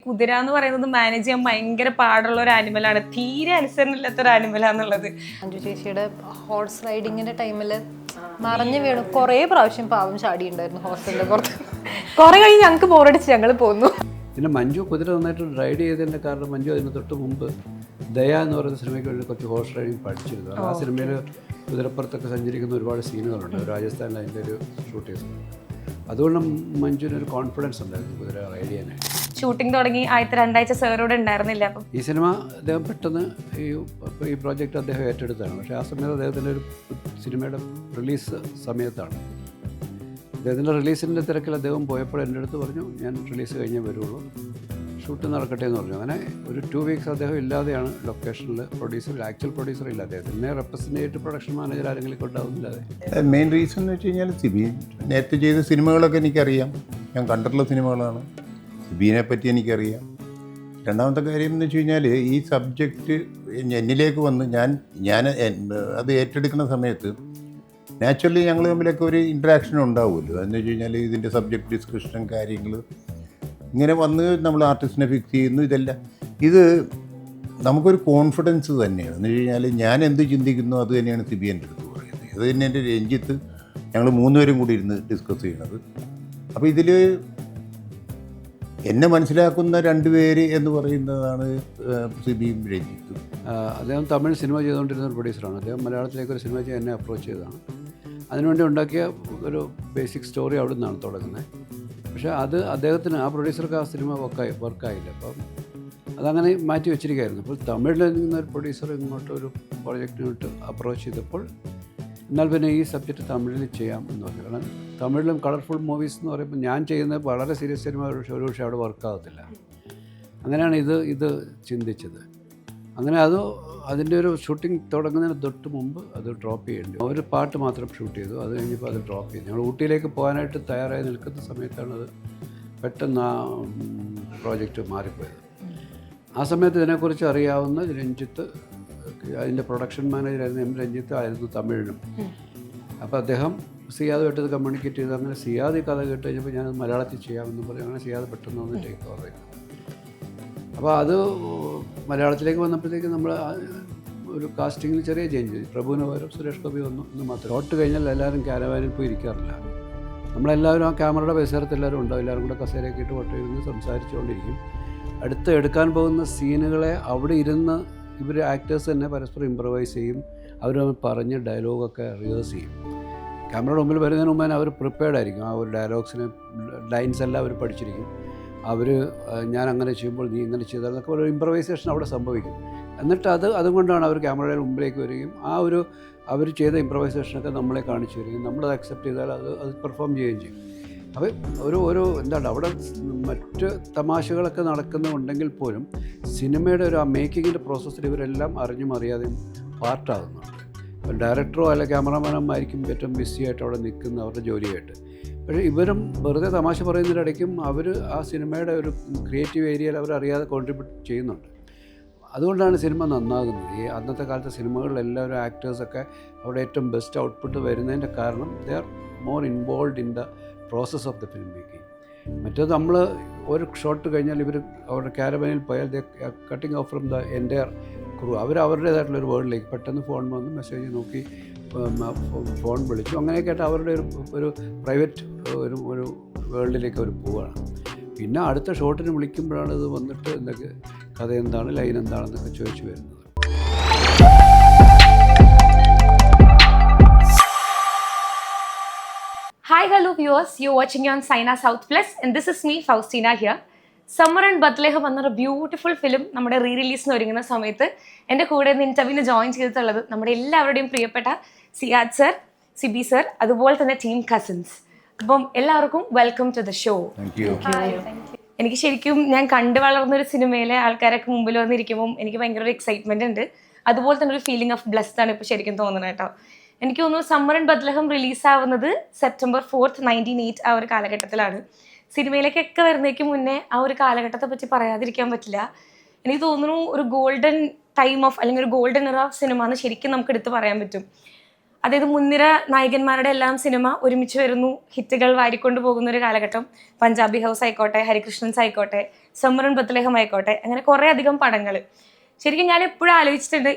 കുതിര എന്ന് പറയുന്നത് മാനേജ് ചെയ്യാൻ ഭയങ്കര പാടുള്ള ഒരു ആനിമലാണ്, തീരെ അനുസരണമില്ലാത്ത ഒരു ആനിമലാന്നുള്ളത്. അഞ്ജു ചേച്ചിയുടെ ഹോഴ്സ് റൈഡിങ്ങിന്റെ ടൈമിൽ മറിഞ്ഞു വീണു കുറേ പ്രാവശ്യം പാവം ചാടിയുണ്ടായിരുന്നു ഹോസ്റ്റലിന്റെ പുറത്ത്. കുറെ കഴിഞ്ഞ് ഞങ്ങൾക്ക് ബോറടിച്ച് ഞങ്ങൾ പോന്നു. പിന്നെ മഞ്ജു കുതിര നന്നായിട്ട് റൈഡ് ചെയ്തതിൻ്റെ കാരണം മഞ്ജു അതിന് തൊട്ട് മുമ്പ് ദയ എന്ന് പറയുന്ന സിനിമയ്ക്ക് വേണ്ടി കുറച്ച് ഹോഴ്സ് റൈഡിങ് പഠിച്ചിരുന്നു. ആ സിനിമയിൽ കുതിരപ്പുറത്തൊക്കെ സഞ്ചരിക്കുന്ന ഒരുപാട് സീനുകളുണ്ട്. രാജസ്ഥാനിൽ അതിൻ്റെ ഒരു ഷൂട്ട് ചെയ്തിട്ടുണ്ട്. അതുകൊണ്ട് മഞ്ജുവിനൊരു കോൺഫിഡൻസ് ഉണ്ടായിരുന്നു കുതിര റൈഡ് ചെയ്യാനായിട്ട്. ഷൂട്ടിംഗ് തുടങ്ങി ആദ്യത്തെ 2 ആഴ്ച സാറോട് ഉണ്ടായിരുന്നില്ല. അപ്പം ഈ സിനിമ അദ്ദേഹം പെട്ടെന്ന് ഈ പ്രോജക്റ്റ് അദ്ദേഹം ഏറ്റെടുത്താണ്. പക്ഷേ ആ സമയത്ത് അദ്ദേഹത്തിൻ്റെ ഒരു സിനിമയുടെ റിലീസ് സമയത്താണ്. അദ്ദേഹത്തിൻ്റെ റിലീസിൻ്റെ തിരക്കിൽ അദ്ദേഹം പോയപ്പോൾ എൻ്റെ അടുത്ത് പറഞ്ഞു, ഞാൻ റിലീസ് കഴിഞ്ഞേ വരുള്ളൂ, ഷൂട്ട് നടക്കട്ടെ എന്ന് പറഞ്ഞു. അങ്ങനെ ഒരു 2 വീക്സ് അദ്ദേഹം ഇല്ലാതെയാണ് ലൊക്കേഷനിൽ. ആക്ച്വൽ പ്രൊഡ്യൂസർ ഇല്ല, അദ്ദേഹത്തിനെ റെപ്രസെൻറ്റേറ്റീവ് പ്രൊഡക്ഷൻ മാനേജർ ആരെങ്കിലും കൊണ്ടാവുന്നില്ലാതെ. മെയിൻ റീസൺ എന്ന് വെച്ച് കഴിഞ്ഞാൽ സിബി നേരത്തെ ചെയ്ത സിനിമകളൊക്കെ എനിക്കറിയാം, ഞാൻ കണ്ടിട്ടുള്ള സിനിമകളാണ്. സിബീനെ പറ്റി എനിക്കറിയാം. രണ്ടാമത്തെ കാര്യം എന്ന് വെച്ച് കഴിഞ്ഞാൽ ഈ സബ്ജക്റ്റ് എന്നിലേക്ക് വന്ന് ഞാൻ അത് ഏറ്റെടുക്കുന്ന സമയത്ത് നാച്ചുറലി ഞങ്ങൾ തമ്മിലൊക്കെ ഒരു ഇൻട്രാക്ഷൻ ഉണ്ടാവുമല്ലോ. എന്ന് വെച്ച് കഴിഞ്ഞാൽ ഇതിൻ്റെ സബ്ജക്റ്റ് ഡിസ്കഷൻ കാര്യങ്ങൾ ഇങ്ങനെ വന്ന് നമ്മൾ ആർട്ടിസ്റ്റിനെ ഫിക്സ് ചെയ്യുന്നു. ഇത് നമുക്കൊരു കോൺഫിഡൻസ് തന്നെയാണ്. എന്ന് വെച്ച് കഴിഞ്ഞാൽ ഞാൻ എന്ത് ചിന്തിക്കുന്നു അത് തന്നെയാണ് സിബി എൻ്റെ അടുത്ത് പറയുന്നത്. അത് തന്നെ എൻ്റെ രഞ്ജിത്ത് ഞങ്ങൾ 3 പേരും കൂടി ഇരുന്ന് ഡിസ്കസ് ചെയ്യണത്. അപ്പോൾ ഇതിൽ എന്നെ മനസ്സിലാക്കുന്ന 2 പേര് എന്ന് പറയുന്നതാണ് സിബിയും രഞ്ജിത്തും. അദ്ദേഹം തമിഴ് സിനിമ ചെയ്തുകൊണ്ടിരുന്ന ഒരു പ്രൊഡ്യൂസറാണ്. അദ്ദേഹം മലയാളത്തിലേക്ക് ഒരു സിനിമ ചെയ്യാൻ എന്നെ അപ്രോച്ച് ചെയ്തതാണ്. അതിനുവേണ്ടി ഉണ്ടാക്കിയ ഒരു ബേസിക് സ്റ്റോറി അവിടെ നിന്നാണ് തുടങ്ങുന്നത്. പക്ഷേ അത് അദ്ദേഹത്തിന് ആ പ്രൊഡ്യൂസർക്ക് ആ സിനിമ വർക്കായില്ല. അപ്പം അതങ്ങനെ മാറ്റി വെച്ചിരിക്കുകയായിരുന്നു. അപ്പോൾ തമിഴിൽ നിന്നൊരു പ്രൊഡ്യൂസർ ഇങ്ങോട്ട് ഒരു പ്രോജക്റ്റിനോട്ട് അപ്രോച്ച് ചെയ്തപ്പോൾ എന്നാൽ പിന്നെ ഈ സബ്ജക്റ്റ് തമിഴിൽ ചെയ്യാം എന്ന് പറഞ്ഞു. കാരണം തമിഴിലും കളർഫുൾ മൂവീസ് എന്ന് പറയുമ്പോൾ ഞാൻ ചെയ്യുന്നത് വളരെ സീരിയസ് സിനിമ ഒരു പക്ഷേ അവിടെ വർക്കാകത്തില്ല. അങ്ങനെയാണ് ഇത് ചിന്തിച്ചത്. അങ്ങനെ അതിൻ്റെ ഒരു ഷൂട്ടിംഗ് തുടങ്ങുന്നതിന് തൊട്ട് മുമ്പ് അത് ഡ്രോപ്പ് ചെയ്യേണ്ടി ഒരു പാട്ട് മാത്രം ഷൂട്ട് ചെയ്തു. അത് കഴിഞ്ഞപ്പോൾ അത് ഡ്രോപ്പ് ചെയ്തു. ഞങ്ങൾ ഊട്ടിയിലേക്ക് പോകാനായിട്ട് തയ്യാറായി നിൽക്കുന്ന സമയത്താണ് അത് പെട്ടെന്ന് ആ പ്രോജക്റ്റ് മാറിപ്പോയത്. ആ സമയത്ത് ഇതിനെക്കുറിച്ച് അറിയാവുന്ന രഞ്ജിത്ത്, അതിൻ്റെ പ്രൊഡക്ഷൻ മാനേജറായിരുന്നു എം രഞ്ജിത്ത് ആയിരുന്നു തമിഴിനും. അപ്പോൾ അദ്ദേഹം സിയാദുമായിട്ട് ഇത് കമ്മ്യൂണിക്കേറ്റ് ചെയ്ത് അങ്ങനെ സിയാദ് ഈ കഥ കേട്ട് കഴിഞ്ഞപ്പോൾ ഞാനത് മലയാളത്തിൽ ചെയ്യാമെന്ന് പറയും. അങ്ങനെ സിയാദ് പെട്ടെന്ന് വന്ന് ടേക്ക് ഓവർ ചെയ്തു. അപ്പോൾ അത് മലയാളത്തിലേക്ക് വന്നപ്പോഴത്തേക്ക് നമ്മൾ ഒരു കാസ്റ്റിങ്ങിൽ ചെറിയ ചേഞ്ച് ചെയ്തു. പ്രഭുവിന് പകരം സുരേഷ് ഗോപി വന്നു എന്ന് മാത്രം. ഷോട്ട് കഴിഞ്ഞാൽ എല്ലാവരും ക്യാരവാനിൽ പോയി ഇരിക്കാറില്ല. നമ്മളെല്ലാവരും ആ ക്യാമറയുടെ പരിസരത്ത് എല്ലാവരും ഉണ്ടാവും. എല്ലാവരും കൂടെ കസേരയൊക്കെ ഇട്ട് ഒട്ടയിരുന്ന് സംസാരിച്ചുകൊണ്ടിരിക്കും. അടുത്ത് എടുക്കാൻ പോകുന്ന സീനുകളെ അവിടെ ഇരുന്ന് ഇവർ ആക്ടേഴ്സ് തന്നെ പരസ്പരം ഇമ്പ്രവൈസ് ചെയ്യും. അവർ പറഞ്ഞ് ഡയലോഗൊക്കെ റിഹേഴ്സ് ചെയ്യും. ക്യാമറയുടെ മുമ്പിൽ വരുന്നതിന് മുമ്പേ അവർ പ്രിപ്പയർഡ് ആയിരിക്കും. ആ ഒരു ഡയലോഗ്സിന് ലൈൻസ് എല്ലാം അവർ പഠിച്ചിരിക്കും. ഞാൻ അങ്ങനെ ചെയ്യുമ്പോൾ നീ ഇങ്ങനെ ചെയ്താൽ എന്നൊക്കെ ഒരു ഇമ്പ്രവൈസേഷൻ അവിടെ സംഭവിക്കും. എന്നിട്ട് അതുകൊണ്ടാണ് അവർ ക്യാമറയുടെ മുമ്പിലേക്ക് വരികയും അവർ ചെയ്ത ഇമ്പ്രവൈസേഷനൊക്കെ നമ്മളെ കാണിച്ചു വരികയും നമ്മളത് അക്സെപ്റ്റ് ചെയ്താൽ അത് പെർഫോം ചെയ്യുകയും ചെയ്യും. അപ്പോൾ ഒരു എന്താണ് അവിടെ മറ്റ് തമാശകളൊക്കെ നടക്കുന്നുണ്ടെങ്കിൽ പോലും സിനിമയുടെ ഒരു ആ മേക്കിങ്ങിൻ്റെ പ്രോസസ്സിൽ ഇവരെല്ലാം അറിഞ്ഞും അറിയാതെയും പാർട്ടാകുന്നുണ്ട്. അപ്പോൾ ഡയറക്ടറോ അല്ല ക്യാമറമാനന്മാരിക്കും ഏറ്റവും ബിസി ആയിട്ട് അവിടെ നിൽക്കുന്ന അവരുടെ ജോലിയായിട്ട്. പക്ഷേ ഇവരും വെറുതെ തമാശ പറയുന്നതിനിടയ്ക്കും അവർ ആ സിനിമയുടെ ഒരു ക്രിയേറ്റീവ് ഏരിയയിൽ അവരറിയാതെ കോൺട്രിബ്യൂട്ട് ചെയ്യുന്നുണ്ട്. അതുകൊണ്ടാണ് സിനിമ നന്നാകുന്നത്. ഈ അന്നത്തെ കാലത്തെ സിനിമകളിലെല്ലാവരും ആക്ടേഴ്സൊക്കെ അവിടെ ഏറ്റവും ബെസ്റ്റ് ഔട്ട്പുട്ട് വരുന്നതിൻ്റെ കാരണം they are more involve in the process of the film making. മറ്റേത് നമ്മൾ ഒരു ഷോട്ട് കഴിഞ്ഞാൽ ഇവർ അവരുടെ ക്യാരവാനിൽ പോയാൽ they cutting off from the entire crew. അവരുടേതായിട്ടുള്ളൊരു വേൾഡിലേക്ക് പെട്ടെന്ന് ഫോൺ വന്ന് മെസ്സേജ് നോക്കി ഫോൺ വിളിച്ചു. അങ്ങനെയൊക്കെ ആയിട്ട് അവരുടെ ഒരു പ്രൈവറ്റ് ഒരു വേൾഡിലേക്ക് അവർ പോവുകയാണ്. പിന്നെ അടുത്ത ഷോട്ടിന് വിളിക്കുമ്പോഴാണ് ഇത് വന്നിട്ട് എന്തൊക്കെ കഥ എന്താണ് ലൈൻ എന്താണെന്നൊക്കെ ചോദിച്ചു വരുന്നത്. Hi, hello viewers. You're watching me on Saina South Plus and this is me, Faustina here. Summer and Bethlehem എന്നൊരു ബ്യൂട്ടിഫുൾ ഫിലിം നമ്മുടെ റീ റിലീസിന് ഒരുങ്ങുന്ന സമയത്ത് എൻ്റെ കൂടെ നിന്ന് ഇൻ്റർവ്യൂവിന് ജോയിൻ ചെയ്തിട്ടുള്ളത് നമ്മുടെ എല്ലാവരുടെയും പ്രിയപ്പെട്ട സിയാദ് സർ, സിബി സർ, അതുപോലെ തന്നെ ടീം കസിൻസ്. അപ്പം എല്ലാവർക്കും വെൽക്കം ടു ദ ഷോ. എനിക്ക് ശരിക്കും ഞാൻ കണ്ടു വളർന്നൊരു സിനിമയിലെ ആൾക്കാരൊക്കെ മുമ്പിൽ വന്നിരിക്കുമ്പം എനിക്ക് ഭയങ്കര ഒരു എക്സൈറ്റ്മെൻ്റ് ഉണ്ട്. അതുപോലെ തന്നെ ഒരു ഫീലിംഗ് ഓഫ് ബ്ലെസ്ഡ് ആണ് ഇപ്പോൾ ശരിക്കും തോന്നുന്നത് കേട്ടോ. എനിക്ക് തോന്നുന്നു summer and Bethlehem റിലീസാവുന്നത് September 4th, 1908 ആ ഒരു കാലഘട്ടത്തിലാണ്. സിനിമയിലേക്കൊക്കെ വരുന്നേക്ക് മുന്നേ ആ ഒരു കാലഘട്ടത്തെ പറ്റി പറയാതിരിക്കാൻ പറ്റില്ല. എനിക്ക് തോന്നുന്നു ഒരു ഗോൾഡൻ ടൈം ഓഫ് അല്ലെങ്കിൽ ഒരു ഗോൾഡൻ ഇറ ഓഫ് സിനിമ എന്ന് ശരിക്കും നമുക്ക് എടുത്ത് പറയാൻ പറ്റും. അതായത് മുൻനിര നായകന്മാരുടെ എല്ലാം സിനിമ ഒരുമിച്ച് വരുന്നു, ഹിറ്റുകൾ വാരിക്കൊണ്ട് പോകുന്ന ഒരു കാലഘട്ടം. പഞ്ചാബി ഹൗസ് ആയിക്കോട്ടെ, ഹരികൃഷ്ണൻസ് ആയിക്കോട്ടെ, സമ്മറൻ ബത്ലഹം ആയിക്കോട്ടെ, അങ്ങനെ കുറേ അധികം പടങ്ങൾ. ശരിക്കും ഞാൻ എപ്പോഴും ആലോചിച്ചിട്ടുണ്ട്,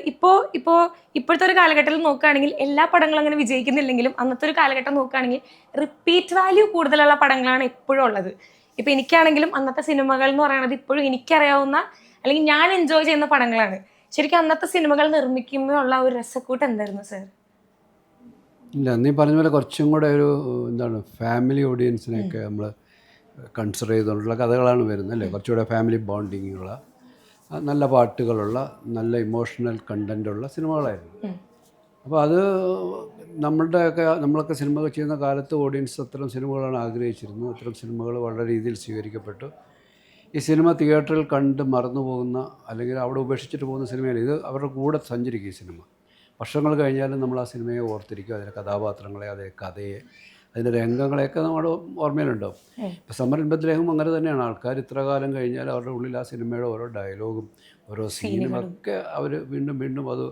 ഇപ്പോഴത്തെ ഒരു കാലഘട്ടത്തിൽ നോക്കുകയാണെങ്കിൽ എല്ലാ പടങ്ങളും അങ്ങനെ വിജയിക്കുന്നില്ലെങ്കിലും അന്നത്തെ ഒരു കാലഘട്ടം നോക്കുകയാണെങ്കിൽ റിപ്പീറ്റ് വാല്യൂ കൂടുതലുള്ള പടങ്ങളാണ് എപ്പോഴും ഉള്ളത്. ഇപ്പം എനിക്കാണെങ്കിലും അന്നത്തെ സിനിമകൾ എന്ന് പറയുന്നത് ഇപ്പോഴും എനിക്കറിയാവുന്ന അല്ലെങ്കിൽ ഞാൻ എൻജോയ് ചെയ്യുന്ന പടങ്ങളാണ്. ശരിക്കും അന്നത്തെ സിനിമകൾ നിർമ്മിക്കുമ്പോൾ ഉള്ള ഒരു രസക്കൂട്ട് എന്തായിരുന്നു സർ? ഇല്ല, നീ പറഞ്ഞ പോലെ കുറച്ചും കൂടെ ഒരു എന്താണ് ഫാമിലി ഓഡിയൻസിനെയൊക്കെ നമ്മൾ കൺസിഡർ ചെയ്തുകൊണ്ടുള്ള കഥകളാണ് വരുന്നത് അല്ലേ. കുറച്ചുകൂടെ ഫാമിലി ബോണ്ടിങ്ങുള്ള, നല്ല പാട്ടുകളുള്ള, നല്ല ഇമോഷണൽ കണ്ടൻറ്റുള്ള സിനിമകളായിരുന്നു. അപ്പോൾ അത് നമ്മളൊക്കെ സിനിമകൾ ചെയ്യുന്ന കാലത്ത് ഓഡിയൻസ് അത്തരം സിനിമകളാണ് ആഗ്രഹിച്ചിരുന്നത്. അത്തരം സിനിമകൾ വളരെ രീതിയിൽ സ്വീകരിക്കപ്പെട്ടു. ഈ സിനിമ തിയേറ്ററിൽ കണ്ട് മറന്നു പോകുന്ന അല്ലെങ്കിൽ അവിടെ ഉപേക്ഷിച്ചിട്ട് പോകുന്ന സിനിമയിൽ ഇത് അവരുടെ കൂടെ സഞ്ചരിക്കും. ഈ സിനിമ വർഷങ്ങൾ കഴിഞ്ഞാലും നമ്മൾ ആ സിനിമയെ ഓർത്തിരിക്കും, അതിലെ കഥാപാത്രങ്ങളെ, അതേ കഥയെ, അതിൻ്റെ രംഗങ്ങളെയൊക്കെ നമ്മുടെ ഓർമ്മയിലുണ്ടാവും. ഇപ്പോൾ സമ്മറൻ ബത്ലഹം അങ്ങനെ തന്നെയാണ്. ആൾക്കാർ ഇത്ര കാലം കഴിഞ്ഞാൽ അവരുടെ ഉള്ളിൽ ആ സിനിമയുടെ ഓരോ ഡയലോഗും ഓരോ സീനുമൊക്കെ അവർ വീണ്ടും വീണ്ടും അത്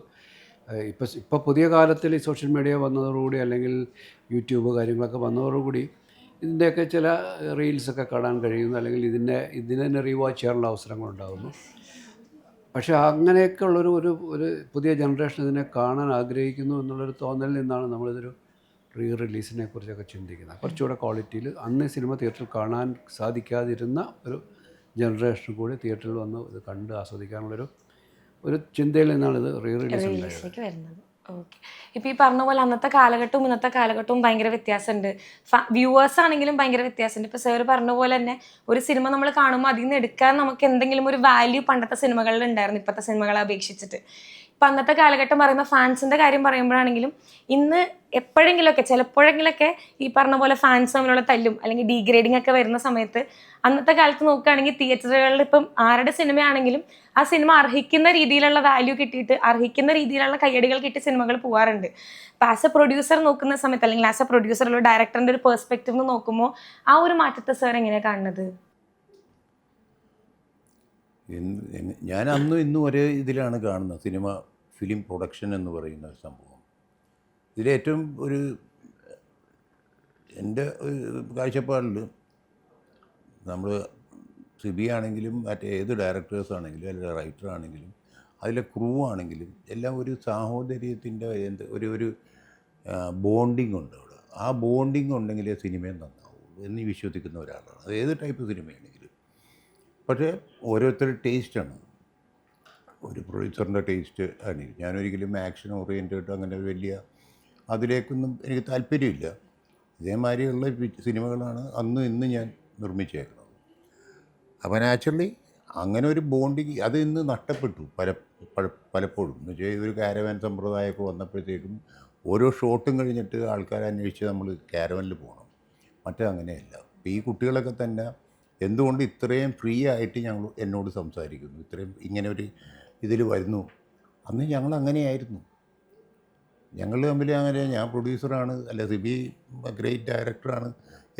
ഇപ്പോൾ പുതിയ കാലത്തിൽ ഈ സോഷ്യൽ മീഡിയ വന്നതോടുകൂടി അല്ലെങ്കിൽ യൂട്യൂബ് കാര്യങ്ങളൊക്കെ വന്നതോടുകൂടി ഇതിൻ്റെയൊക്കെ ചില റീൽസൊക്കെ കാണാൻ കഴിയുന്നു, അല്ലെങ്കിൽ ഇതിനെ തന്നെ റീവാച്ച് ചെയ്യാനുള്ള അവസരങ്ങളുണ്ടാകുന്നു. പക്ഷേ അങ്ങനെയൊക്കെ ഉള്ളൊരു ഒരു പുതിയ ജനറേഷൻ ഇതിനെ കാണാൻ ആഗ്രഹിക്കുന്നു എന്നുള്ളൊരു തോന്നലിൽ നിന്നാണ് നമ്മളിതൊരു റിലീസിനെ കുറിച്ചൊക്കെ ചിന്തിക്കുന്നത്. കുറച്ചുകൂടെ ക്വാളിറ്റിയിൽ അന്ന് സിനിമ തിയേറ്ററിൽ കാണാൻ സാധിക്കാതിരുന്ന ഒരു ജനറേഷൻ കൂടി തിയേറ്ററിൽ വന്ന് ഇത് കണ്ട് ആസ്വദിക്കാനുള്ളൊരു ചിന്തയിൽ നിന്നാണ് ഇത് റിലീസിലേക്ക് വരുന്നത്. ഓക്കെ. ഇപ്പം ഈ പറഞ്ഞ പോലെ അന്നത്തെ കാലഘട്ടവും ഇന്നത്തെ കാലഘട്ടവും ഭയങ്കര വ്യത്യാസമുണ്ട്. വ്യൂവേഴ്സ് ആണെങ്കിലും ഭയങ്കര വ്യത്യാസമുണ്ട്. ഇപ്പോൾ സാർ പറഞ്ഞ പോലെ തന്നെ ഒരു സിനിമ നമ്മൾ കാണുമ്പോൾ അതിൽ നിന്ന് എടുക്കാൻ നമുക്ക് എന്തെങ്കിലും ഒരു വാല്യൂ പണ്ടത്തെ സിനിമകളിൽ ഉണ്ടായിരുന്നു ഇപ്പോഴത്തെ സിനിമകളെ അപേക്ഷിച്ചിട്ട്. ഇപ്പം അന്നത്തെ കാലഘട്ടം പറയുന്ന ഫാൻസിൻ്റെ കാര്യം പറയുമ്പോഴാണെങ്കിലും ഇന്ന് എപ്പോഴെങ്കിലുമൊക്കെ ചിലപ്പോഴെങ്കിലൊക്കെ ഈ പറഞ്ഞ പോലെ ഫാൻസ് തമ്മിലുള്ള തല്ലും അല്ലെങ്കിൽ ഡീഗ്രേഡിംഗ് ഒക്കെ വരുന്ന സമയത്ത് അന്നത്തെ കാലത്ത് നോക്കുകയാണെങ്കിൽ തിയേറ്ററുകളിൽ ഇപ്പം ആരുടെ സിനിമയാണെങ്കിലും ആ സിനിമ അർഹിക്കുന്ന രീതിയിലുള്ള വാല്യൂ കിട്ടിയിട്ട് അർഹിക്കുന്ന രീതിയിലുള്ള കയ്യടികൾ കിട്ടി സിനിമകൾ പോകാറുണ്ട്. അപ്പം ആസ് എ പ്രൊഡ്യൂസർ നോക്കുന്ന സമയത്ത് അല്ലെങ്കിൽ ആസ് എ പ്രൊഡ്യൂസർ ഉള്ള ഡയറക്ടറിൻ്റെ ഒരു പെർസ്പെക്റ്റീവ് നോക്കുമ്പോൾ ആ ഒരു മാറ്റത്തെ സാർ എങ്ങനെയാണ് കാണുന്നത്? ഞാൻ അന്നും ഇന്നും ഒരേ ഇതിലാണ് കാണുന്നത്. ഫിലിം പ്രൊഡക്ഷൻ എന്ന് പറയുന്ന ഒരു സംഭവം ഇതിലേറ്റവും എൻ്റെ കാഴ്ചപ്പാടിൽ നമ്മൾ സിബി ആണെങ്കിലും ഏത് ഡയറക്ടേഴ്സ് ആണെങ്കിലും അല്ലെങ്കിൽ റൈറ്റർ ആണെങ്കിലും അതിലെ ക്രൂ ആണെങ്കിലും എല്ലാം ഒരു സാഹോദര്യത്തിൻ്റെ ഒരു ബോണ്ടിങ് ഉണ്ട് അവിടെ. ആ ബോണ്ടിങ് ഉണ്ടെങ്കിലേ സിനിമയും നന്നാവുള്ളൂ എന്ന് വിശ്വസിക്കുന്ന ഒരാളാണ്. അത് ഏത് ടൈപ്പ് സിനിമയാണെങ്കിലും. പക്ഷേ ഓരോരുത്തരുടെ ടേസ്റ്റാണ്. ഒരു പ്രൊഡ്യൂസറിൻ്റെ ടേസ്റ്റ് ആണ്. ഞാനൊരിക്കലും ആക്ഷൻ ഓറിയൻറ്റഡ് അങ്ങനെ വലിയ അതിലേക്കൊന്നും എനിക്ക് താല്പര്യമില്ല. ഇതേമാതിരിയുള്ള സിനിമകളാണ് അന്നും ഇന്ന് ഞാൻ നിർമ്മിച്ചേക്കുന്നത്. അപ്പോൾ നാച്ചുറലി അങ്ങനെ ഒരു ബോണ്ടിങ് അത് ഇന്ന് നഷ്ടപ്പെട്ടു പലപ്പോഴും. എന്ന് വെച്ചാൽ ഒരു കാരവാൻ സമ്പ്രദായമൊക്കെ വന്നപ്പോഴത്തേക്കും ഓരോ ഷോട്ടും കഴിഞ്ഞിട്ട് ആൾക്കാരെ അന്വേഷിച്ച് നമ്മൾ കാരവനിൽ പോകണം. അങ്ങനെയല്ല. ഇപ്പോൾ ഈ കുട്ടികളൊക്കെ തന്നെ എന്തുകൊണ്ട് ഇത്രയും ഫ്രീ ആയിട്ട് എന്നോട് സംസാരിക്കുന്നു, ഇത്രയും ഇങ്ങനെ ഒരു ഇതിൽ വരുന്നു. അന്ന് ഞങ്ങൾ അങ്ങനെയായിരുന്നു. ഞങ്ങൾ തമ്മിൽ അങ്ങനെ ഞാൻ പ്രൊഡ്യൂസറാണ് അല്ല സിബി ഗ്രേറ്റ് ഡയറക്ടറാണ്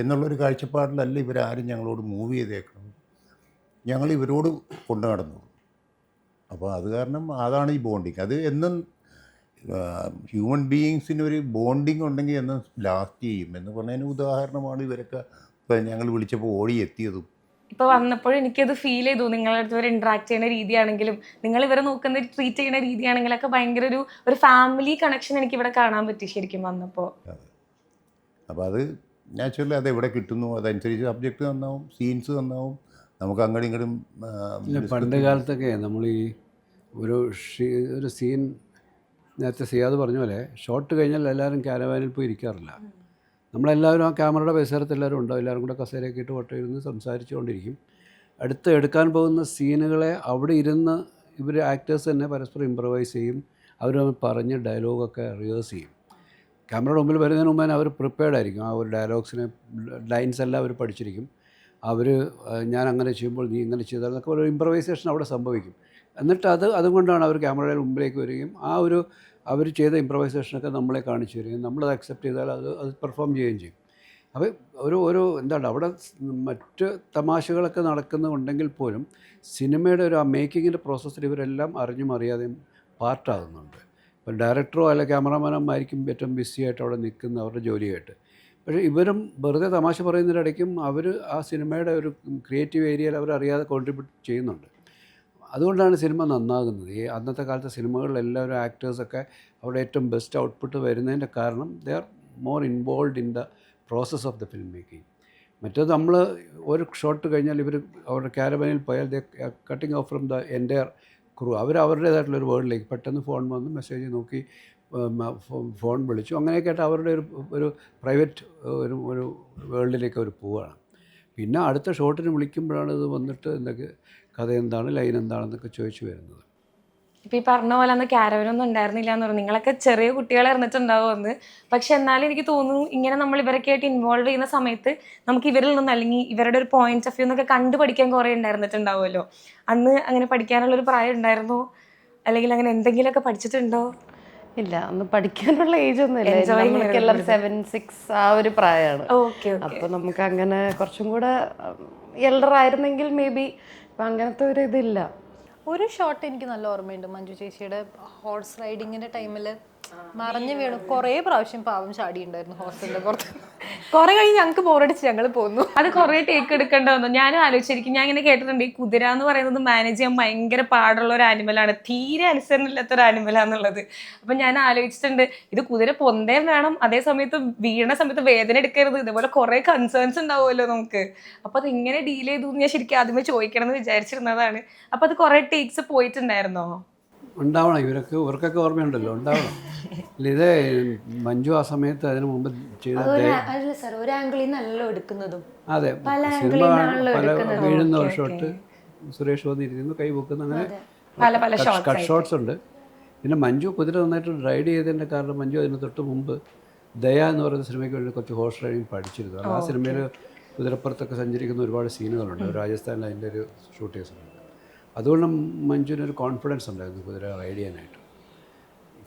എന്നുള്ളൊരു കാഴ്ചപ്പാടിലല്ല ഇവരാരും ഞങ്ങളോട് മൂവ് ചെയ്തേക്കണം. ഞങ്ങൾ ഇവരോട് കൊണ്ടു നടന്നു. അപ്പോൾ അത് കാരണം അതാണ് ഈ ബോണ്ടിങ്. അത് എന്നും ഹ്യൂമൻ ബീയിങ്സിനൊരു ബോണ്ടിങ് ഉണ്ടെങ്കിൽ എന്നും ലാസ്റ്റ് ചെയ്യും എന്ന് പറഞ്ഞതിന് ഉദാഹരണമാണ് ഇവരൊക്കെ ഇപ്പം ഞങ്ങൾ വിളിച്ചപ്പോൾ ഓടി എത്തിയതും. ഇപ്പോൾ വന്നപ്പോഴും എനിക്കത് ഫീൽ ചെയ്തു. നിങ്ങളുടെ അടുത്ത് ഇവർ ഇൻട്രാക്ട് ചെയ്യുന്ന രീതിയാണെങ്കിലും നിങ്ങൾ ഇവരെ നോക്കുന്ന ട്രീറ്റ് ചെയ്യുന്ന രീതിയാണെങ്കിലൊക്കെ ഭയങ്കര ഒരു ഫാമിലി കണക്ഷൻ എനിക്കിവിടെ കാണാൻ പറ്റി ശരിക്കും വന്നപ്പോൾ. അപ്പോൾ അത് നാച്ചുറലി അത് എവിടെ കിട്ടുന്നു അതനുസരിച്ച് സബ്ജക്റ്റ് നന്നാവും, സീൻസ് നന്നാവും. നമുക്ക് അങ്ങോട്ടും ഇങ്ങോട്ടും പണ്ട് കാലത്തൊക്കെ നമ്മൾ ഈ ഒരു സീൻ നേരത്തെ സിയാദ് പറഞ്ഞ പോലെ ഷോട്ട് കഴിഞ്ഞാൽ എല്ലാവരും കാരവാനിൽ പോയി ഇരിക്കാറില്ല. നമ്മളെല്ലാവരും ആ ക്യാമറയുടെ പരിസരത്ത് എല്ലാവരും ഉണ്ടാവും. എല്ലാവരും കൂടെ കസേരയൊക്കെ ഇട്ട് വട്ടമിരുന്ന് സംസാരിച്ചു കൊണ്ടിരിക്കും. അടുത്ത് എടുക്കാൻ പോകുന്ന സീനുകളെ അവിടെ ഇരുന്ന് ഇവർ ആക്ടേഴ്സ് തന്നെ പരസ്പരം ഇമ്പ്രവൈസ് ചെയ്യും. അവർ പറഞ്ഞ് ഡയലോഗൊക്കെ റിഹേഴ്സ് ചെയ്യും. ക്യാമറയുടെ മുമ്പിൽ വരുന്നതിന് മുമ്പേ അവർ പ്രിപ്പയർഡ് ആയിരിക്കും. ആ ഒരു ഡയലോഗ്സിനെ ലൈൻസ് എല്ലാം അവർ പഠിച്ചിരിക്കും. അവർ ഞാൻ അങ്ങനെ ചെയ്യുമ്പോൾ നീ ഇങ്ങനെ ചെയ്താൽ എന്നൊക്കെ ഒരു ഇമ്പ്രവൈസേഷൻ അവിടെ സംഭവിക്കും. എന്നിട്ട് അതുകൊണ്ടാണ് അവർ ക്യാമറയുടെ മുമ്പിലേക്ക് വരികയും അവർ ചെയ്ത ഇമ്പ്രവൈസേഷനൊക്കെ നമ്മളെ കാണിച്ചു തരികയും നമ്മളത് അക്സെപ്റ്റ് ചെയ്താൽ അത് പെർഫോം ചെയ്യുകയും ചെയ്യും. അപ്പോൾ എന്താണ് അവിടെ മറ്റ് തമാശകളൊക്കെ നടക്കുന്നുണ്ടെങ്കിൽ പോലും സിനിമയുടെ ആ മേക്കിങ്ങിൻ്റെ പ്രോസസ്സിൽ ഇവരെല്ലാം അറിഞ്ഞും അറിയാതെയും പാർട്ടാകുന്നുണ്ട്. ഇപ്പോൾ ഡയറക്ടറോ അല്ല ക്യാമറാമാനമായിരിക്കും ഏറ്റവും ബിസിയായിട്ട് അവിടെ നിൽക്കുന്ന അവരുടെ ജോലിയായിട്ട്. പക്ഷേ ഇവരും വെറുതെ തമാശ പറയുന്നതിനിടയ്ക്കും അവർ ആ സിനിമയുടെ ഒരു ക്രിയേറ്റീവ് ഏരിയയിൽ അവരറിയാതെ കോൺട്രിബ്യൂട്ട് ചെയ്യുന്നുണ്ട്. അതുകൊണ്ടാണ് സിനിമ നന്നാകുന്നത്. ഈ അന്നത്തെ കാലത്തെ സിനിമകളിലെല്ലാവരും ആക്ടേഴ്സൊക്കെ അവിടെ ഏറ്റവും ബെസ്റ്റ് ഔട്ട്പുട്ട് വരുന്നതിൻ്റെ കാരണം they are more involve in the process of the film making. മറ്റേത് നമ്മൾ ഒരു ഷോട്ട് കഴിഞ്ഞാൽ ഇവർ അവരുടെ ക്യാരവാനിൽ പോയാൽ they cutting off from the entire crew. അവരുടേതായിട്ടുള്ളൊരു വേൾഡിലേക്ക് പെട്ടെന്ന് ഫോൺ വന്ന് മെസ്സേജ് നോക്കി ഫോൺ വിളിച്ചു, അങ്ങനെയൊക്കെ ആയിട്ട് അവരുടെ ഒരു പ്രൈവറ്റ് ഒരു വേൾഡിലേക്ക് അവർ പോവുകയാണ്. പിന്നെ അടുത്ത ഷോട്ടിന് വിളിക്കുമ്പോഴാണ് ഇത് വന്നിട്ട് എന്തൊക്കെ കഥ എന്താണ്, ലൈൻ എന്താണെന്നൊക്കെ ചോദിച്ചു വരുന്നത്. ഇപ്പം ഈ പറഞ്ഞ പോലെ അന്ന് ക്യാരവനൊന്നും ഉണ്ടായിരുന്നില്ല എന്ന് പറഞ്ഞു. നിങ്ങളൊക്കെ ചെറിയ കുട്ടികളെ ഇറന്നിട്ടുണ്ടാവുമെന്ന്. പക്ഷെ എന്നാലും എനിക്ക് തോന്നുന്നു ഇങ്ങനെ നമ്മൾ ഇവരൊക്കെ ആയിട്ട് ഇൻവോൾവ് ചെയ്യുന്ന സമയത്ത് നമുക്ക് ഇവരിൽ നിന്ന് അല്ലെങ്കിൽ ഇവരുടെ ഒരു പോയിന്റ്സ് ഓഫ് വ്യൂ എന്നൊക്കെ കണ്ടു പഠിക്കാൻ കുറേ ഉണ്ടായിരുന്നിട്ടുണ്ടാവുമല്ലോ. അന്ന് അങ്ങനെ പഠിക്കാനുള്ളൊരു പ്രായം ഉണ്ടായിരുന്നോ, അല്ലെങ്കിൽ അങ്ങനെ എന്തെങ്കിലുമൊക്കെ പഠിച്ചിട്ടുണ്ടോ? ഇല്ല, അന്ന് പഠിക്കാനുള്ള ഏജ് ഒന്നും ഇല്ല. നമുക്കെല്ലാം 7, 6 ആ ഒരു പ്രായമാണ്. അപ്പൊ നമുക്ക് അങ്ങനെ കുറച്ചും കൂടെ എൽഡർ ആയിരുന്നെങ്കിൽ മേ ബി. അപ്പൊ അങ്ങനത്തെ ഒരു ഇതില്ല. ഒരു ഷോട്ട് എനിക്ക് നല്ല ഓർമ്മയുണ്ട്. മഞ്ജു ചേച്ചിയുടെ ഹോഴ്സ് റൈഡിങ്ങിന്റെ ടൈമില് മറിഞ്ഞു വീണു. കുറേ പ്രാവശ്യം പാവം ചാടിയുണ്ടായിരുന്നു ഹോസ്റ്റലിന്റെ പുറത്ത്. കുറെ കഴിഞ്ഞ് ഞങ്ങൾക്ക് ബോറടിച്ച് ഞങ്ങൾ പോന്നു. അത് കുറേ ടേക്ക് എടുക്കേണ്ട വന്നു. ഞാനും ആലോചിച്ചിരിക്കും. ഞാൻ ഇങ്ങനെ കേട്ടിട്ടുണ്ട് ഈ കുതിര എന്ന് പറയുന്നത് മാനേജ് ചെയ്യാൻ ഭയങ്കര പാടുള്ള ഒരു ആനിമലാണ്, തീരെ അനുസരണമില്ലാത്ത ഒരു ആനിമലാന്നുള്ളത്. അപ്പം ഞാൻ ആലോചിച്ചിട്ടുണ്ട് ഇത് കുതിര പൊന്തേം വേണം, അതേ സമയത്ത് വീണ സമയത്ത് വേദന എടുക്കരുത്, ഇതുപോലെ കുറേ കൺസേൺസ് ഉണ്ടാവുമല്ലോ നമുക്ക്. അപ്പം അത് ഇങ്ങനെ ഡീൽ ചെയ്തു എന്ന് ഞാൻ ശരിക്കും ആദ്യമേ ചോദിക്കണം എന്ന് വിചാരിച്ചിരുന്നതാണ്. അപ്പം അത് കുറേ ടേക്സ് പോയിട്ടുണ്ടായിരുന്നോ? ഉണ്ടാവണം, ഇവർക്കൊക്കെ ഓർമ്മയുണ്ടല്ലോ, ഉണ്ടാവണം. ഇത് മഞ്ജു ആ സമയത്ത് അതിന് മുമ്പ് ചെയ്ത ഒരു ആംഗിളിൽ നല്ല എടുക്കുന്നതും അതെ സിനിമ പല വീഴുന്ന ഒരു ഷോട്ട്, സുരേഷ് വന്നിരിക്കുന്നു, കൈ പൊക്കുന്നു, അങ്ങനെ കട്ട് ഷോട്ട്സ് ഉണ്ട്. പിന്നെ മഞ്ജു കുതിര നന്നായിട്ട് റൈഡ് ചെയ്തതിൻ്റെ കാരണം മഞ്ജു അതിന് തൊട്ട് മുമ്പ് ദയ എന്ന് പറയുന്ന സിനിമയ്ക്ക് വേണ്ടി കുറച്ച് ഹോഴ്സ് റൈഡിങ് പഠിച്ചിരുന്നു. കാരണം ആ സിനിമയിൽ കുതിരപ്പുറത്തൊക്കെ സഞ്ചരിക്കുന്ന ഒരുപാട് സീനുകളുണ്ട്. രാജസ്ഥാനിൽ അതിൻ്റെ ഒരു ഷൂട്ടേഴ്സുണ്ട്. അതുകൊണ്ട് മഞ്ജുവിനൊരു കോൺഫിഡൻസ് ഉണ്ടായിരുന്നു കുതിര റൈഡ് ചെയ്യാനായിട്ട്.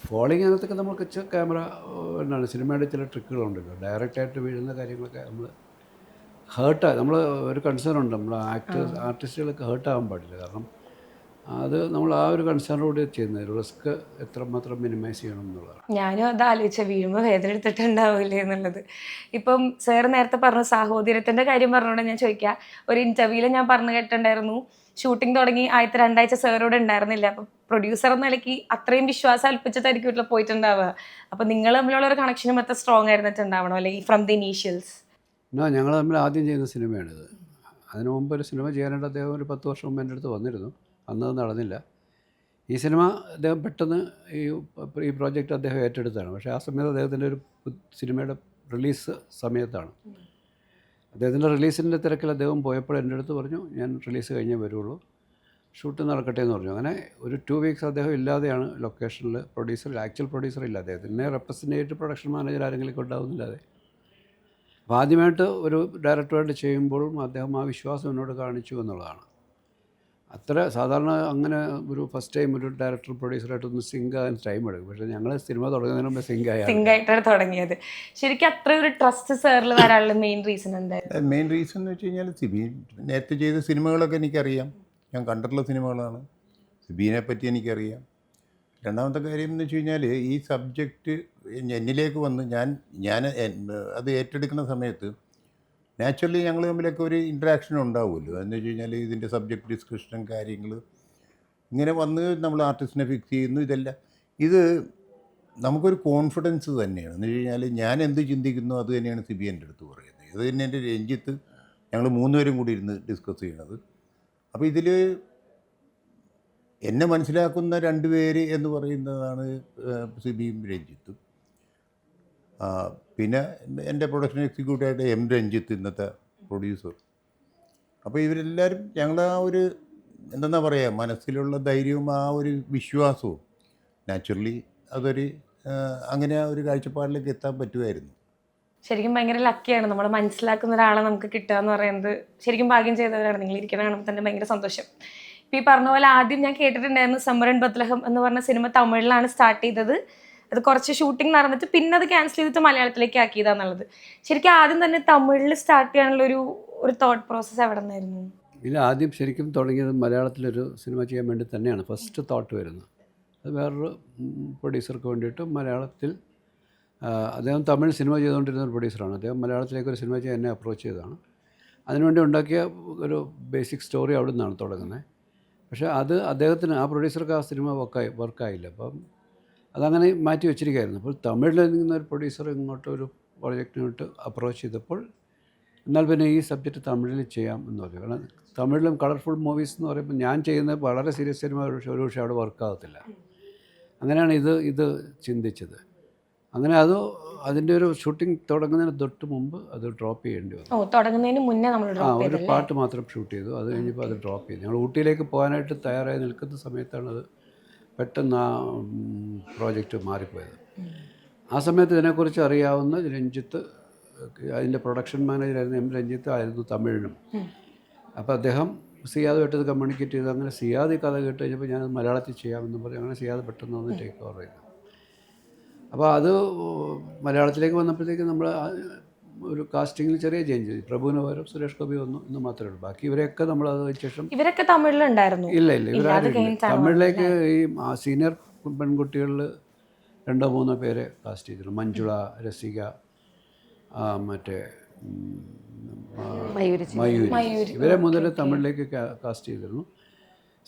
ഫോളിങ് അതിനകത്തൊക്കെ നമുക്ക് ക്യാമറ എന്താണ് സിനിമയുടെ ചില ട്രിക്കുകളുണ്ടല്ലോ, ഡയറക്റ്റായിട്ട് വീഴുന്ന കാര്യങ്ങളൊക്കെ നമ്മൾ നമ്മൾ ഒരു കൺസേൺ ഉണ്ട്, നമ്മൾ ആർട്ടിസ്റ്റുകളൊക്കെ ഹേർട്ടാകാൻ പാടില്ല. കാരണം അത് നമ്മൾ ആ ഒരു കൺസേണോട് ചെയ്യുന്നത് റിസ്ക് എത്രമാത്രം മിനിമൈസ് ചെയ്യണം എന്നുള്ളതാണ്. ഞാനും അത് ആലോചിച്ച വീഴുമ്പോൾ വേദന എടുത്തിട്ടുണ്ടാവില്ലേ എന്നുള്ളത്. ഇപ്പം സാർ നേരത്തെ പറഞ്ഞ സാഹോദര്യത്തിൻ്റെ കാര്യം പറഞ്ഞുകൊണ്ട് ഞാൻ ചോദിക്കാം. ഒരു ഇൻ്റർവ്യൂവിൽ ഞാൻ പറഞ്ഞു കേട്ടിട്ടുണ്ടായിരുന്നു, ഷൂട്ടിംഗ് തുടങ്ങി ആദ്യത്തെ 2 ആഴ്ച സാറോട് ഉണ്ടായിരുന്നില്ല. അപ്പം പ്രൊഡ്യൂസർ എന്ന നിലയ്ക്ക് അത്രയും വിശ്വാസം അൽപ്പിച്ചിട്ടായിരിക്കും വീട്ടിൽ പോയിട്ടുണ്ടാവുക. അപ്പം നിങ്ങൾ തമ്മിലുള്ള ഒരു കണക്ഷനും അത്ര സ്ട്രോങ് ആയിരുന്നിട്ടുണ്ടാവണം അല്ലെ, ഫ്രം ദി ഇനീഷ്യൽസ്? ഞങ്ങൾ തമ്മിൽ ആദ്യം ചെയ്യുന്ന സിനിമയാണിത്. അതിനു മുമ്പ് ഒരു സിനിമ ചെയ്യാനായിട്ട് അദ്ദേഹം ഒരു 10 വർഷം മുമ്പ് എൻ്റെ അടുത്ത് വന്നിരുന്നു. അന്നത് നടന്നില്ല. ഈ സിനിമ അദ്ദേഹം പെട്ടെന്ന് ഈ പ്രോജക്റ്റ് അദ്ദേഹം ഏറ്റെടുത്താണ്. പക്ഷേ ആ സമയത്ത് അദ്ദേഹത്തിൻ്റെ ഒരു സിനിമയുടെ റിലീസ് സമയത്താണ്. അദ്ദേഹത്തിൻ്റെ റിലീസിൻ്റെ തിരക്കിൽ അദ്ദേഹം പോയപ്പോൾ എൻ്റെ അടുത്ത് പറഞ്ഞു, ഞാൻ റിലീസ് കഴിഞ്ഞേ വരുള്ളൂ, ഷൂട്ട് നടക്കട്ടെ എന്ന് പറഞ്ഞു. അങ്ങനെ ഒരു 2 വീക്സ് അദ്ദേഹം ഇല്ലാതെയാണ് ലൊക്കേഷനിൽ. ആക്ച്വൽ പ്രൊഡ്യൂസർ ഇല്ല, അദ്ദേഹത്തിനെ റെപ്രസെൻറ്റേറ്റീവ് പ്രൊഡക്ഷൻ മാനേജർ ആരെങ്കിലും ഉണ്ടാവുന്നില്ലാതെ. അപ്പോൾ ആദ്യമായിട്ട് ഒരു ഡയറക്ടറായിട്ട് ചെയ്യുമ്പോഴും അദ്ദേഹം ആ വിശ്വാസം എന്നോട് കാണിച്ചു എന്നുള്ളതാണ്. അത്ര സാധാരണ അങ്ങനെ ഒരു ഫസ്റ്റ് ടൈം ഒരു ഡയറക്ടർ പ്രൊഡ്യൂസറായിട്ടൊന്ന് സിങ്ക് ആകാൻ ടൈം എടുക്കും. പക്ഷേ ഞങ്ങൾ സിനിമ തുടങ്ങുന്നതിന് മുമ്പ് സിങ്ക് ആയിട്ടാണ് തുടങ്ങിയത്. ശരിക്കും അത്ര ഒരു ട്രസ്റ്റ് സാറിൽ വരാനുള്ള മെയിൻ റീസൺ എന്തായിരുന്നു? മെയിൻ റീസൺ എന്ന് വെച്ച് കഴിഞ്ഞാൽ സിബി നേരത്തെ ചെയ്ത സിനിമകളൊക്കെ എനിക്കറിയാം, ഞാൻ കണ്ടിട്ടുള്ള സിനിമകളാണ്. സിബീനെ പറ്റി എനിക്കറിയാം. രണ്ടാമത്തെ കാര്യം എന്ന് വെച്ച് കഴിഞ്ഞാൽ ഈ സബ്ജക്റ്റ് എന്നിലേക്ക് വന്ന് ഞാൻ അത് ഏറ്റെടുക്കുന്ന സമയത്ത് നാച്ചുറലി ഞങ്ങൾ തമ്മിലൊക്കെ ഒരു ഇൻട്രാക്ഷൻ ഉണ്ടാവുമല്ലോ. എന്ന് വെച്ച് കഴിഞ്ഞാൽ ഇതിൻ്റെ സബ്ജക്റ്റ് ഡിസ്കഷനും കാര്യങ്ങൾ ഇങ്ങനെ വന്ന് നമ്മൾ ആർട്ടിസ്റ്റിനെ ഫിക്സ് ചെയ്യുന്നു. ഇത് നമുക്കൊരു കോൺഫിഡൻസ് തന്നെയാണ്. എന്ന് വെച്ച് കഴിഞ്ഞാൽ ഞാൻ എന്ത് ചിന്തിക്കുന്നു അത് തന്നെയാണ് സിബി എൻ്റെ അടുത്ത് പറയുന്നത്. അത് തന്നെ എൻ്റെ രഞ്ജിത്ത്, ഞങ്ങൾ 3 പേരും കൂടി ഇരുന്ന് ഡിസ്കസ് ചെയ്യണത്. അപ്പോൾ ഇതിൽ എന്നെ മനസ്സിലാക്കുന്ന 2 പേര് എന്ന് പറയുന്നതാണ് സിബിയും രഞ്ജിത്തും. പിന്നെ എൻ്റെ പ്രൊഡക്ഷൻ എക്സിക്യൂട്ടീവായിട്ട് എം രഞ്ജിത്ത്, ഇന്നത്തെ പ്രൊഡ്യൂസർ. അപ്പോൾ ഇവരെല്ലാവരും ഞങ്ങൾ ആ ഒരു എന്താ പറയുക, മനസ്സിലുള്ള ധൈര്യവും ആ ഒരു വിശ്വാസവും നാച്ചുറലി അതൊരു അങ്ങനെ ആ ഒരു കാഴ്ചപ്പാടിലേക്ക് എത്താൻ പറ്റുമായിരുന്നു. ശരിക്കും ഭയങ്കര ലക്കിയാണ് നമ്മൾ മനസ്സിലാക്കുന്ന ഒരാളെ നമുക്ക് കിട്ടുക എന്ന് പറയുന്നത്. ശരിക്കും ഭാഗ്യം ചെയ്തവരാണ് നിങ്ങൾ. ഇരിക്കണ കാണുമ്പോൾ തന്നെ ഭയങ്കര സന്തോഷം. ഇപ്പം ഈ പറഞ്ഞ പോലെ ആദ്യം ഞാൻ കേട്ടിട്ടുണ്ടായിരുന്നു സമ്മറൻ ബത്ലഹം എന്ന് പറഞ്ഞ സിനിമ തമിഴിലാണ് സ്റ്റാർട്ട് ചെയ്തത്. അത് കുറച്ച് ഷൂട്ടിംഗ് നടന്നിട്ട് പിന്നെ അത് ക്യാൻസൽ ചെയ്തിട്ട് മലയാളത്തിലേക്ക് ആക്കിയതാന്നുള്ളത്. ശരിക്കും ആദ്യം തന്നെ തമിഴിൽ സ്റ്റാർട്ട് ചെയ്യാനുള്ള ഒരു തോട്ട് പ്രോസസ്സ് എവിടെ നിന്നായിരുന്നു? ഇല്ല, ആദ്യം ശരിക്കും തുടങ്ങിയത് മലയാളത്തിലൊരു സിനിമ ചെയ്യാൻ വേണ്ടി തന്നെയാണ് ഫസ്റ്റ് തോട്ട് വരുന്നത്. അത് വേറൊരു പ്രൊഡ്യൂസർക്ക് വേണ്ടിയിട്ട് മലയാളത്തിൽ അദ്ദേഹം തമിഴ് സിനിമ ചെയ്തുകൊണ്ടിരുന്ന ഒരു പ്രൊഡ്യൂസറാണ്. അദ്ദേഹം മലയാളത്തിലേക്ക് ഒരു സിനിമ ചെയ്യാൻ എന്നെ അപ്രോച്ച് ചെയ്തതാണ്. അതിനുവേണ്ടി ഉണ്ടാക്കിയ ഒരു ബേസിക് സ്റ്റോറി അവിടെ നിന്നാണ് തുടങ്ങുന്നത്. പക്ഷേ അത് അദ്ദേഹത്തിന് ആ പ്രൊഡ്യൂസർക്ക് ആ സിനിമ വർക്കായില്ല. അപ്പം അതങ്ങനെ മാറ്റി വെച്ചിരിക്കുകയായിരുന്നു. അപ്പോൾ തമിഴിൽ നിന്ന ഒരു പ്രൊഡ്യൂസർ ഇങ്ങോട്ട് ഒരു പ്രോജക്റ്റിനോട്ട് അപ്രോച്ച് ചെയ്തപ്പോൾ എന്നാൽ പിന്നെ ഈ സബ്ജക്റ്റ് തമിഴിൽ ചെയ്യാം എന്ന് പറഞ്ഞു. കാരണം തമിഴിലും കളർഫുൾ മൂവീസ് എന്ന് പറയുമ്പോൾ ഞാൻ ചെയ്യുന്നത് വളരെ സീരിയസ് സിനിമ ഒരു പക്ഷേ അവിടെ വർക്കാകത്തില്ല. അങ്ങനെയാണ് ഇത് ചിന്തിച്ചത്. അങ്ങനെ അതിൻ്റെ ഒരു ഷൂട്ടിംഗ് തുടങ്ങുന്നതിന് തൊട്ട് മുമ്പ് അത് ഡ്രോപ്പ് ചെയ്യേണ്ടി വന്നു. തുടങ്ങുന്നതിന് മുന്നേ നമ്മൾ ഒരു പാട്ട് മാത്രം ഷൂട്ട് ചെയ്തു. അത് കഴിഞ്ഞപ്പോൾ അത് ഡ്രോപ്പ് ചെയ്തു. ഞങ്ങൾ ഊട്ടിയിലേക്ക് പോകാനായിട്ട് തയ്യാറായി നിൽക്കുന്ന സമയത്താണ് അത് പെട്ടെന്ന് ആ പ്രോജക്റ്റ് മാറിപ്പോയത്. ആ സമയത്ത് ഇതിനെക്കുറിച്ച് അറിയാവുന്ന രഞ്ജിത്ത്, അതിൻ്റെ പ്രൊഡക്ഷൻ മാനേജറായിരുന്നു എം രഞ്ജിത്ത് ആയിരുന്നു തമിഴിനും. അപ്പോൾ അദ്ദേഹം സിയാദുമായിട്ട് ഇത് കമ്മ്യൂണിക്കേറ്റ് ചെയ്തു. അങ്ങനെ സിയാദ് കഥ കേട്ട് കഴിഞ്ഞപ്പോൾ ഞാൻ മലയാളത്തിൽ ചെയ്യാമെന്ന് പറയും. അങ്ങനെ സിയാദ് പെട്ടെന്ന് വന്ന് ടേക്ക് ഓവർ ചെയ്തു. അപ്പോൾ അത് മലയാളത്തിലേക്ക് വന്നപ്പോഴത്തേക്ക് നമ്മൾ ഒരു കാസ്റ്റിങ്ങിൽ ചെറിയ ചേഞ്ച് ചെയ്തു. പ്രഭുവിന് പകരം സുരേഷ് ഗോപി വന്നു എന്ന് മാത്രമേ ഉള്ളൂ. ബാക്കി ഇവരെയൊക്കെ നമ്മൾ അത് ശേഷം ഇവരൊക്കെ തമിഴിലുണ്ടായിരുന്നു. ഇല്ല ഇവരാരും തമിഴിലേക്ക് ഈ സീനിയർ പെൺകുട്ടികളിൽ 2-3 പേരെ കാസ്റ്റ് ചെയ്തിരുന്നു. മഞ്ജുള, രസിക, മറ്റേ മയൂരി, ഇവരെ മുതൽ തമിഴിലേക്ക് കാസ്റ്റ് ചെയ്തിരുന്നു.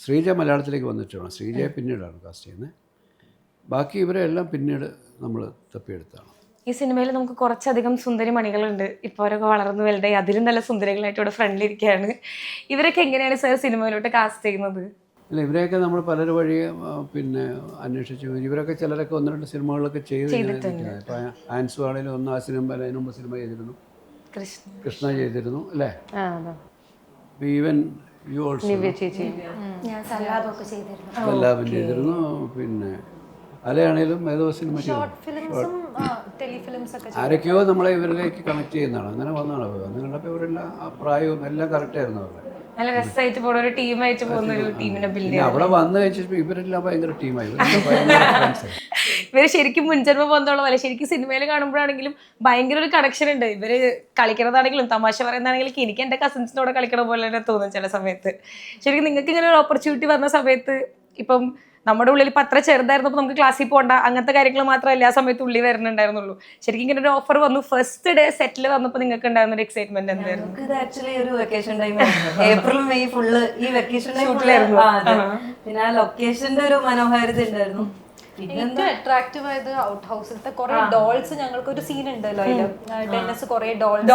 ശ്രീജ മലയാളത്തിലേക്ക് വന്നിട്ടാണ്. ശ്രീജയെ പിന്നീടാണ് കാസ്റ്റ് ചെയ്യുന്നത്. ബാക്കി ഇവരെ എല്ലാം പിന്നീട് നമ്മൾ തപ്പിയെടുത്താണ്. ഈ സിനിമയിൽ നമുക്ക് കുറച്ചധികം സുന്ദരി മണികളുണ്ട്. ഇപ്പോൾ അവരൊക്കെ വളർന്നു വലുതായി അതിലും നല്ല സുന്ദരികളായിട്ട് ഇവിടെ ഫ്രണ്ടിലിരിക്കുകയാണ്. ഇവരൊക്കെ എങ്ങനെയാണ് സാർ സിനിമയിലോട്ട് കാസ്റ്റ് ചെയ്യുന്നത്? അല്ല, ഇവരെയൊക്കെ നമ്മൾ പലരും വഴി പിന്നെ അന്വേഷിച്ചു. ഇവരൊക്കെ ചിലരൊക്കെ 1-2 സിനിമകളിലൊക്കെ ചെയ്തിട്ടുണ്ട്. ഇപ്പോൾ ആൻസു ആണെങ്കിലും ഒന്ന് ആ സിനിമ അതിന് മുമ്പ് സിനിമ ചെയ്തിരുന്നു. കൃഷ്ണ ചെയ്തിരുന്നു അല്ലേ? ഈവൻ യു ഓൾസോ എല്ലാവരും ചെയ്തിരുന്നു. പിന്നെ അലയാണേലും ഏതോ സിനിമ ആരൊക്കെയോ നമ്മളെ ഇവരിലേക്ക് കണക്ട് ചെയ്യുന്നതാണ്. അങ്ങനെ വന്നതാണ്. വന്ന് കണ്ടപ്പോൾ ഇവരെല്ലാം ആ പ്രായവും എല്ലാം കറക്റ്റായിരുന്നു. അവരുടെ നല്ല രസമായിട്ട് പോകുന്ന ഒരു ടീമായിട്ട് പോകുന്ന ഒരു ടീമിനെ ബിൽഡ് അവിടെ വന്നു കഴിച്ചപ്പോൾ ഇവരെല്ലാം ഭയങ്കര ടീമായി. ഇവര് ശരിക്കും മുൻജന്മ ബന്ധമുള്ള പോലെ ശരിക്കും സിനിമയിൽ കാണുമ്പോഴാണെങ്കിലും ഭയങ്കര ഒരു കണക്ഷൻ ഉണ്ട്. ഇവര് കളിക്കുന്നതാണെങ്കിലും തമാശ പറയുന്നതാണെങ്കിലും എനിക്ക് എൻ്റെ കസിൻസിനോടെ കളിക്കണ പോലെ തന്നെ തോന്നും ചില സമയത്ത്. ശരിക്കും നിങ്ങൾക്ക് ഇങ്ങനെ ഒരു ഓപ്പർച്യൂണിറ്റി വന്ന സമയത്ത് ഇപ്പം നമ്മുടെ ഉള്ളിൽ ഇപ്പം അത്ര ചെറുതായിരുന്നപ്പോൾ നമുക്ക് ക്ലാസ്സിൽ പോകണ്ട അങ്ങനത്തെ കാര്യങ്ങൾ മാത്രമല്ല ആ സമയത്ത് ഉള്ളിൽ വരുന്നുണ്ടായിരുന്നുള്ളൂ. ശരിക്കും ഇങ്ങനെ ഒരു ഓഫർ വന്നു ഫസ്റ്റ് ഡേ സെറ്റിൽ വന്നപ്പോൾ നിങ്ങൾക്ക് ഉണ്ടായിരുന്ന ഒരു എക്സൈറ്റ്മെന്റ് എന്തായിരുന്നു? ഇത് ആക്ച്വലി ഒരു vacation time April May full ഈ വെക്കേഷൻ ടൈമിലായിരുന്നു. പിന്നെ ആ ലൊക്കേഷന്റെ ഒരു മനോഹാരിത ഉണ്ടായിരുന്നു. ഏറ്റവും അട്രാക്റ്റീവ് ആയത് ഔട്ട് ഹൗസിലത്തെ കുറെ ഡോൾസ്. ഞങ്ങൾക്ക് ഒരു സീൻ ഉണ്ടല്ലോ അതില് ടെന്നസ് കുറെ ഡോൾസ്.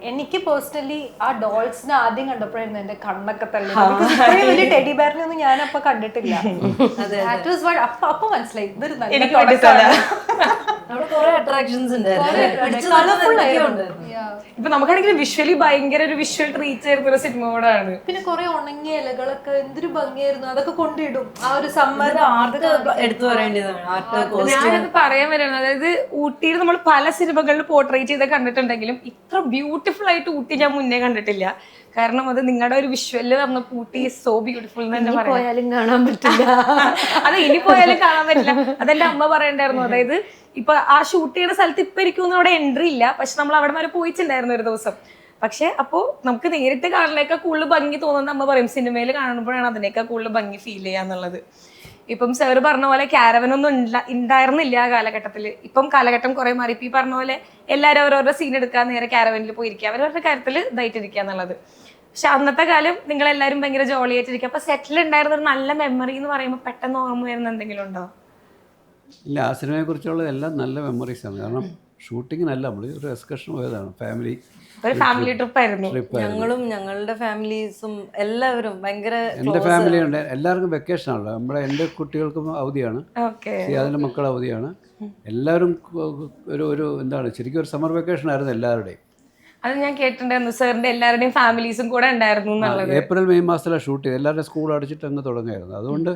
എനിക്ക് പേഴ്സണലി ആ ഡോൾസിനെ ആദ്യം കണ്ടപ്പോഴായിരുന്നു എന്റെ കണ്ണൊക്കെ തള്ളി. വലിയ ടെഡി ബെയറിനെ ഒന്നും ഞാൻ അപ്പൊ കണ്ടിട്ടില്ല. അപ്പൊ മനസ്സിലായി ഇതൊരു ഇപ്പൊ നമുക്കാണെങ്കിൽ വിഷ്വലി ഭയങ്കര ഒരു വിഷ്വൽ ട്രീറ്റ് ആയിരുന്ന ഒരു സിനിമയോടാണ്. പിന്നെ കുറെ ഉണങ്ങിയ ഇലകളൊക്കെ എന്തൊരു ഭംഗിയായിരുന്നു. അതൊക്കെ കൊണ്ടിടും ആ ഒരു സമ്മർ എടുത്തു പറയേണ്ടതാണ്. ഞാനത് പറയാൻ വരുന്നത്, അതായത് ഊട്ടിയിൽ നമ്മൾ പല സിനിമകളിൽ പോർട്രേറ്റ് ചെയ്ത് കണ്ടിട്ടുണ്ടെങ്കിലും ഇത്ര ബ്യൂട്ടിഫുൾ ആയിട്ട് ഊട്ടി ഞാൻ മുന്നേ കണ്ടിട്ടില്ല. കാരണം അത് നിങ്ങളുടെ ഒരു വിഷ്വല് പറഞ്ഞപ്പോൾ ഊട്ടി സോ ബ്യൂട്ടിഫുൾ എന്ന് തന്നെ പറയാം. പോയാലും കാണാൻ പറ്റില്ല. അത് ഇനി പോയാലും കാണാൻ പറ്റില്ല. അതെന്റെ അമ്മ പറയണ്ടായിരുന്നു. അതായത് ഇപ്പൊ ആ ഷൂട്ട് ചെയ്യുന്ന സ്ഥലത്ത് ഇപ്പൊ ഇരിക്കുന്ന അവിടെ എൻട്രി ഇല്ല. പക്ഷെ നമ്മൾ അവിടെ വരെ പോയിട്ടുണ്ടായിരുന്നു ഒരു ദിവസം. പക്ഷെ അപ്പോൾ നമുക്ക് നേരിട്ട് കാണുന്നതിനേക്കാൾ കൂടുതൽ ഭംഗി തോന്നുന്നത് അമ്മ പറയും സിനിമയിൽ കാണുമ്പോഴാണ് അതിനേക്കാൾ കൂടുതൽ ഭംഗി ഫീൽ ചെയ്യാന്നുള്ളത്. ഇപ്പം സാർ പറഞ്ഞ പോലെ ക്യാരവനൊന്നും ഉണ്ടായിരുന്നില്ല ആ കാലഘട്ടത്തിൽ. ഇപ്പം കാലഘട്ടം കുറെ മാറി. ഇപ്പം ഈ പറഞ്ഞ പോലെ എല്ലാവരും ഓരോരോ സീൻ എടുക്കാൻ നേരെ ക്യാരവനിൽ പോയിരിക്കുക, അവരവരുടെ കാര്യത്തിൽ ഇതായിട്ടിരിക്കുക എന്നുള്ളത്. പക്ഷെ അന്നത്തെ കാലം നിങ്ങളെല്ലാവരും ഭയങ്കര ജോളി ആയിട്ടിരിക്കുക. അപ്പൊ സെറ്റിൽ ഉണ്ടായിരുന്ന ഒരു നല്ല മെമ്മറി എന്ന് പറയുമ്പോൾ പെട്ടെന്ന് ഓർമ്മ വരുന്ന എന്തെങ്കിലും ഉണ്ടോ? ഇല്ല, ആ സിനിമയെക്കുറിച്ചുള്ള എല്ലാം നല്ല മെമ്മറീസാണ്. കാരണം ഷൂട്ടിങ്ങിനല്ല, നമ്മൾ ഒരു എക്സ്കർഷൻ പോയതാണ്. ഫാമിലി ട്രിപ്പ് ആയിരുന്നു. ഞങ്ങളും ഞങ്ങളുടെ ഫാമിലീസും എല്ലാവരും ഭയങ്കര എൻ്റെ ഫാമിലി ഉണ്ട്. എല്ലാവർക്കും വെക്കേഷൻ ആണല്ലോ. എൻ്റെ കുട്ടികൾക്കും അവധിയാണ്, അതിൻ്റെ മക്കൾ അവധിയാണ്. എല്ലാവരും ഒരു എന്താണ് ശരിക്കും ഒരു സമ്മർ വെക്കേഷൻ ആയിരുന്നു എല്ലാവരുടെയും. അത് ഞാൻ കേട്ടിട്ടുണ്ടായിരുന്നു സാറിന്റെ എല്ലാവരുടെയും ഫാമിലീസും കൂടെ ഉണ്ടായിരുന്നു എന്നുള്ളത്. ഏപ്രിൽ മെയ് മാസത്തിലാണ് ഷൂട്ട് ചെയ്തത്. എല്ലാവരുടെയും സ്കൂൾ അടിച്ചിട്ട് അങ്ങ് തുടങ്ങുമായിരുന്നു. അതുകൊണ്ട്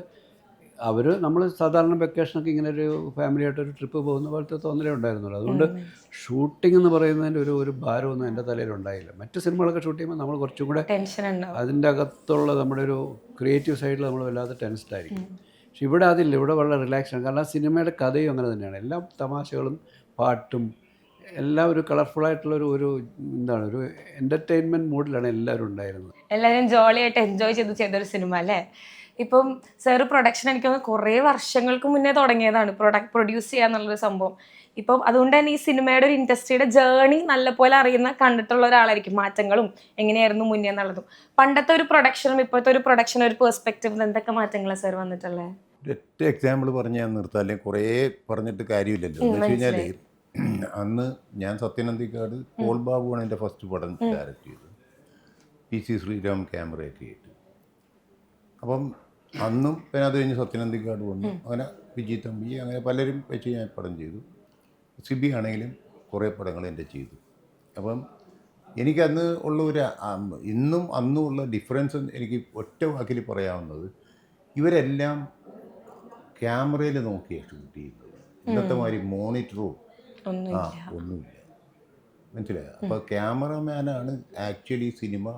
നമ്മൾ സാധാരണ വെക്കേഷനൊക്കെ ഇങ്ങനെ ഒരു ഫാമിലിയായിട്ടൊരു ട്രിപ്പ് പോകുന്ന പോലത്തെ തോന്നലേ ഉണ്ടായിരുന്നുള്ളൂ. അതുകൊണ്ട് ഷൂട്ടിംഗ് എന്ന് പറയുന്നതിൻ്റെ ഒരു ഭാരമൊന്നും എൻ്റെ തലയിൽ ഉണ്ടായില്ല. മറ്റ് സിനിമകളൊക്കെ ഷൂട്ട് ചെയ്യുമ്പോൾ നമ്മൾ കുറച്ചും കൂടെ അതിൻ്റെ അകത്തുള്ള നമ്മുടെ ഒരു ക്രിയേറ്റീവ് സൈഡിൽ നമ്മൾ വല്ലാതെ ടെൻസ്ഡ് ആയിരിക്കും. പക്ഷെ ഇവിടെ അതില്ല. ഇവിടെ വളരെ റിലാക്സാണ്. കാരണം ആ സിനിമയുടെ കഥയും അങ്ങനെ തന്നെയാണ്. എല്ലാ തമാശകളും പാട്ടും എല്ലാം ഒരു കളർഫുള്ളായിട്ടുള്ള ഒരു എന്താണ് ഒരു എൻ്റർടൈൻമെൻറ്റ് മൂഡിലാണ് എല്ലാവരും ഉണ്ടായിരുന്നത്. എല്ലാവരും ജോളിയായിട്ട് എൻജോയ് ചെയ്തൊരു സിനിമ അല്ലേ? ഇപ്പം സാറ് പ്രൊഡക്ഷൻ എനിക്ക് തോന്നുന്നു കുറേ വർഷങ്ങൾക്ക് മുന്നേ തുടങ്ങിയതാണ് പ്രൊഡ്യൂസ് ചെയ്യുക എന്നുള്ളൊരു സംഭവം. ഇപ്പം അതുകൊണ്ട് തന്നെ ഈ സിനിമയുടെ ഒരു ഇൻഡസ്ട്രിയുടെ ജേർണി നല്ലപോലെ അറിയുന്ന കണ്ടിട്ടുള്ള ഒരാളായിരിക്കും, മാറ്റങ്ങളും എങ്ങനെയായിരുന്നു മുന്നേ എന്നുള്ളതും. പണ്ടത്തെ ഒരു പ്രൊഡക്ഷനും ഇപ്പോഴത്തെ ഒരു പ്രൊഡക്ഷനും ഒരു പെർസ്പെക്റ്റീവിൽ എന്തൊക്കെ മാറ്റങ്ങളാണ് സാർ വന്നിട്ടുള്ളത്? ഒറ്റ എക്സാമ്പിൾ പറഞ്ഞ് ഞാൻ നിർത്താം, അല്ലെങ്കിൽ കുറേ പറഞ്ഞിട്ട് കാര്യമില്ലല്ലോ. എന്ന് വെച്ച് കഴിഞ്ഞാൽ അന്ന് ഞാൻ സത്യനന്ദിക്കാട് പോൾ ബാബുവാണ് എൻ്റെ ഫസ്റ്റ് പടം ഡയറക്റ്റ് ചെയ്തത്, PC ശ്രീരാം ക്യാമറയൊക്കെ ആയിട്ട്. അപ്പം അന്നും പിന്നെ അത് കഴിഞ്ഞ് സത്യനന്ദിക്കാട് വന്നു, അങ്ങനെ വിജി തമ്പി, അങ്ങനെ പലരും വെച്ച് ഞാൻ പടം ചെയ്തു. സിബി ആണെങ്കിലും കുറേ പടങ്ങൾ എൻ്റെ ചെയ്തു. അപ്പം എനിക്കന്ന് ഉള്ള ഇന്നും അന്നും ഉള്ള ഡിഫറൻസ് എനിക്ക് ഒറ്റ വാക്കിൽ പറയാവുന്നത്, ഇവരെല്ലാം ക്യാമറയിൽ നോക്കിയാണ് ഷൂട്ട് ചെയ്യുന്നത്. ഇന്നത്തെ മാതിരി മോണിറ്ററോ ഒന്നുമില്ല, മനസ്സിലായോ? അപ്പോൾ ക്യാമറമാനാണ് ആക്ച്വലി സിനിമ